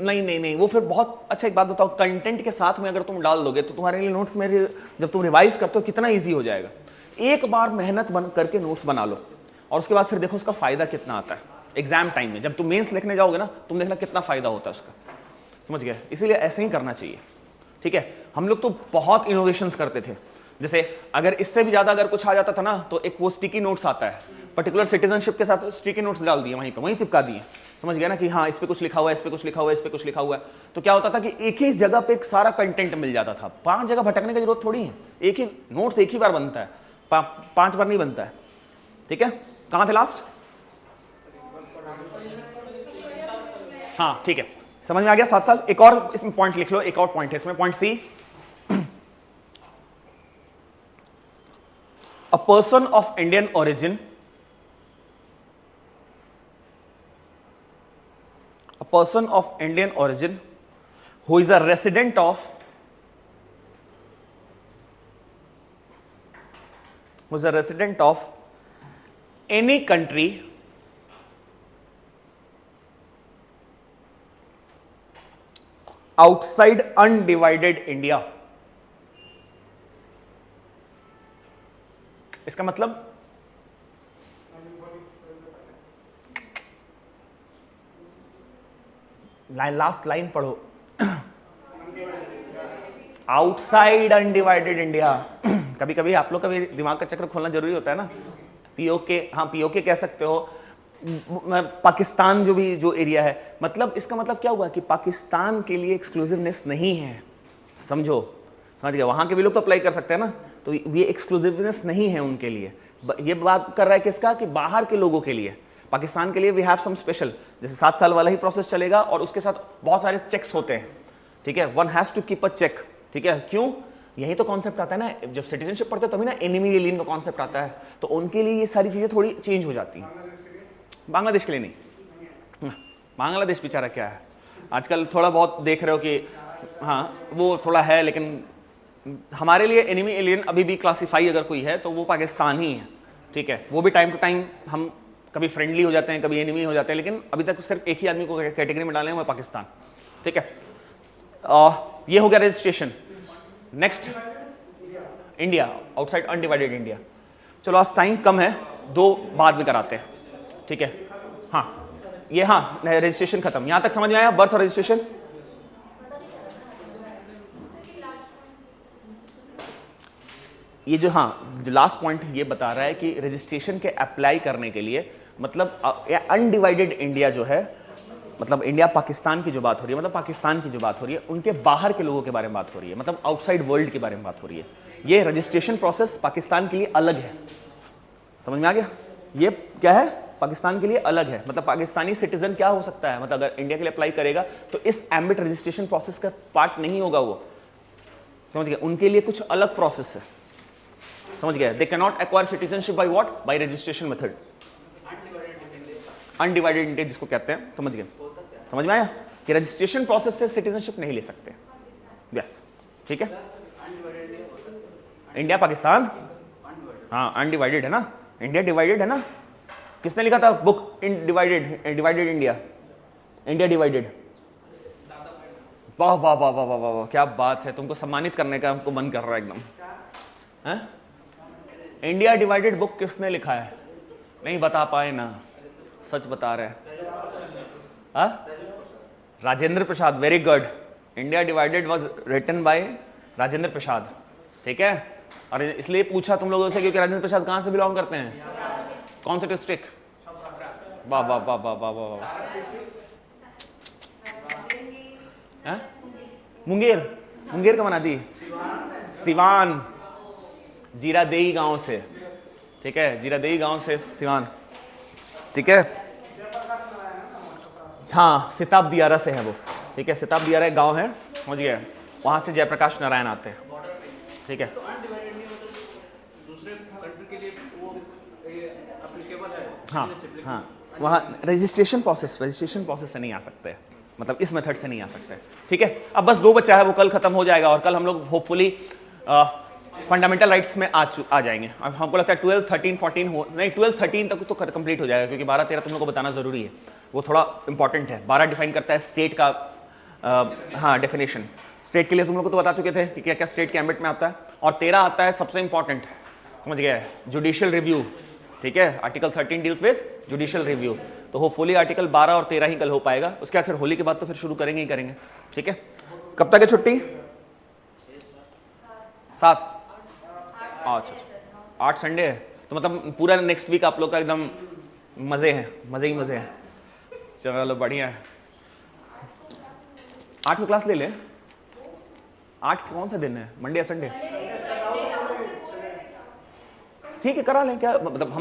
नहीं नहीं नहीं, वो फिर बहुत अच्छा। एक बात बताओ, कंटेंट के साथ में अगर तुम डाल दोगे तो तुम्हारे लिए नोट्स में जब तुम रिवाइज करते हो कितना ईजी हो जाएगा। एक बार मेहनत करके नोट्स बना लो और उसके बाद फिर देखो उसका फायदा कितना आता है एग्जाम टाइम में। जब तुम मेंस लिखने जाओगे ना, तुम देखना कितना फायदा होता है उसका, समझ गए? इसीलिए ऐसे ही करना चाहिए, ठीक है? हम लोग तो बहुत इनोवेशंस करते थे, जैसे अगर इससे भी ज्यादा अगर कुछ आ जाता था ना तो एक वो स्टिकी नोट्स आता है, पर्टिकुलर सिटीजनशिप के साथ स्टिकी नोट्स डाल दिए वहीं पे, वहीं चिपका दिए, समझ गया ना? कि हाँ इस पे कुछ लिखा हुआ है, इस पे कुछ लिखा हुआ है, इस पे कुछ लिखा हुआ है। तो क्या होता था कि एक ही जगह पे एक सारा कंटेंट मिल जाता था, 5 जगह भटकने की जरूरत थोड़ी है। एक ही नोट्स एक ही बार बनता है, 5 बार नहीं बनता है, ठीक है? कहाँ थे लास्ट? हाँ ठीक है, समझ में आ गया? 7 साल। एक और इसमें पॉइंट लिख लो, एक और पॉइंट है इसमें, point C. A person of Indian origin, a person of Indian origin who is a resident of any country outside undivided India। इसका मतलब लास्ट लाइन पढ़ो, आउटसाइड अनडिवाइडेड इंडिया। कभी कभी आप लोग का भी दिमाग का चक्र खोलना जरूरी होता है ना। पीओके, हाँ पीओके कह सकते हो, पाकिस्तान जो एरिया है, मतलब इसका मतलब क्या हुआ कि पाकिस्तान के लिए एक्सक्लूसिवनेस नहीं है, समझ गए? वहां के भी लोग तो अप्लाई कर सकते हैं ना, तो ये एक्सक्लूसिवनेस नहीं है उनके लिए। ये बात कर रहा है किसका? कि बाहर के लोगों के लिए। पाकिस्तान के लिए वी हैव सम स्पेशल, जैसे 7 साल वाला ही प्रोसेस चलेगा और उसके साथ बहुत सारे चेक्स होते हैं, ठीक है? One has to keep a check, ठीक है? क्यों? यही तो कॉन्सेप्ट आता है ना, जब सिटीजनशिप पढ़ते हो तभी ना एनिमी एलियन का कॉन्सेप्ट आता है, तो उनके लिए ये सारी चीजें थोड़ी चेंज हो जाती हैं। बांग्लादेश के लिए नहीं, बांग्लादेश बेचारा क्या है, आजकल थोड़ा बहुत देख रहे हो कि हाँ वो थोड़ा है, लेकिन हमारे लिए एनिमी एलियन अभी भी क्लासीफाई अगर कोई है तो वो पाकिस्तान ही है, ठीक है। वो भी टाइम टू टाइम हम कभी फ्रेंडली हो जाते हैं, कभी एनिमी हो जाते हैं, लेकिन अभी तक सिर्फ एक ही आदमी को कैटेगरी में डाले हैं, वो पाकिस्तान, ठीक है। ये हो गया registration. Next India, outside undivided India. चलो आज टाइम कम है, 2 बाद में कराते हैं, ठीक है। हाँ ये हाँ रजिस्ट्रेशन खत्म, यहां तक समझ में आया? बर्थ और रजिस्ट्रेशन। ये जो हाँ जो लास्ट पॉइंट ये बता रहा है कि रजिस्ट्रेशन के अप्लाई करने के लिए मतलब अनडिवाइडेड इंडिया जो है, मतलब इंडिया पाकिस्तान की जो बात हो रही है, मतलब पाकिस्तान की जो बात हो रही है, उनके बाहर के लोगों के बारे में बात हो रही है, मतलब आउटसाइड वर्ल्ड के बारे में बात हो रही है। ये रजिस्ट्रेशन प्रोसेस पाकिस्तान के लिए अलग है, समझ में आ गया? ये क्या है? पाकिस्तान के लिए अलग है, मतलब पाकिस्तानी सिटीजन क्या हो सकता है, मतलब अगर इंडिया के लिए अप्लाई करेगा तो इस एम्बिट रजिस्ट्रेशन प्रोसेस का पार्ट नहीं होगा वो, समझ गया? उनके लिए कुछ अलग प्रोसेस है, समझ गया? They can not acquire citizenship by what? Bye registration method. Undivided India जिसको कहते हैं, समझ गए? समझ में आया कि रजिस्ट्रेशन प्रोसेस से सिटीजनशिप नहीं ले सकते। यस, ठीक है। इंडिया पाकिस्तान, हाँ अनडिवाइडेड है ना, इंडिया डिवाइडेड है ना। किसने लिखा था book in divided, divided India, India divided? वाह वाह वाह वाह वाह वाह, क्या बात है, तुमको सम्मानित करने का हमको मन कर रहा है एकदम। हैं? इंडिया डिवाइडेड बुक किसने लिखा है? नहीं बता पाए ना, सच बता रहे हैं। Rajendra Prasad, very good. India divided was written by Rajendra Prasad, ठीक है। और इसलिए पूछा तुम लोगों से क्योंकि राजेंद्र प्रसाद कहाँ से बिलोंग करते हैं, कौन सा डिस्ट्रिक्ट? वाह वाह वाह वाह वाह वाह। मुंगेर, मुंगेर का बना दी, सिवान, जीरादेई गांव से, ठीक है, जीरादेई गांव से सिवान, ठीक है। हाँ सिताब दियारा से है वो, ठीक है, सिताब दियारा एक गांव है, समझ गए? वहां से जयप्रकाश नारायण आते हैं, ठीक है। तो अनडिवाइडेड नहीं होता तो दूसरे कंट्री के लिए वो एप्लीकेबल है? हाँ हाँ, वहाँ रजिस्ट्रेशन प्रोसेस से नहीं आ सकते, मतलब इस मेथड से नहीं आ सकते, ठीक है। अब बस 2 बच्चा है, वो कल खत्म हो जाएगा और कल हम लोग होपफुली फंडामेंटल राइट्स में आ जाएंगे। अब हमको लगता है 12, 13, 14 हो, नहीं 12, 13 तक तो कंप्लीट हो जाएगा, क्योंकि 12, 13 तुम लोग को बताना जरूरी है, वो थोड़ा इंपॉर्टेंट है। 12 डिफाइन करता है स्टेट का, हाँ डेफिनेशन। स्टेट के लिए तुम लोग को तो बता चुके थे कि क्या क्या स्टेट के एम्बिट में आता है। और 13 आता है सबसे इंपॉर्टेंट, समझ गए? जुडिशियल रिव्यू, ठीक है। Article 13 deals with judicial review, तो होपफुली आर्टिकल 12 और 13 ही कल हो पाएगा। उसके बाद फिर होली के बाद तो फिर शुरू करेंगे ही करेंगे, ठीक है। कब तक है छुट्टी? 7? अच्छा, 8 संडे है, तो मतलब पूरा नेक्स्ट वीक आप लोग का एकदम मजे हैं, मजे ही मजे हैं। चलो बढ़िया है। 8 क्लास ले ले। 8 कौन सा दिन है, मंडे या संडे? ठीक है करा लें, क्या मतलब,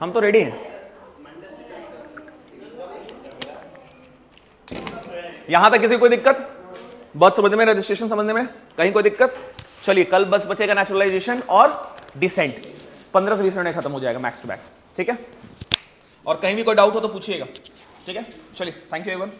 हम तो रेडी हैं। यहां तक किसी कोई दिक्कत? बर्थ समझने में, रजिस्ट्रेशन समझने में कहीं कोई दिक्कत? चलिए कल बस बचेगा नेचुरलाइजेशन और डिसेंट, 15 से 20 मिनट खत्म हो जाएगा मैक्स टू मैक्स, ठीक है। और कहीं भी कोई डाउट हो तो पूछिएगा, ठीक है। चलिए थैंक यू एवरीवन।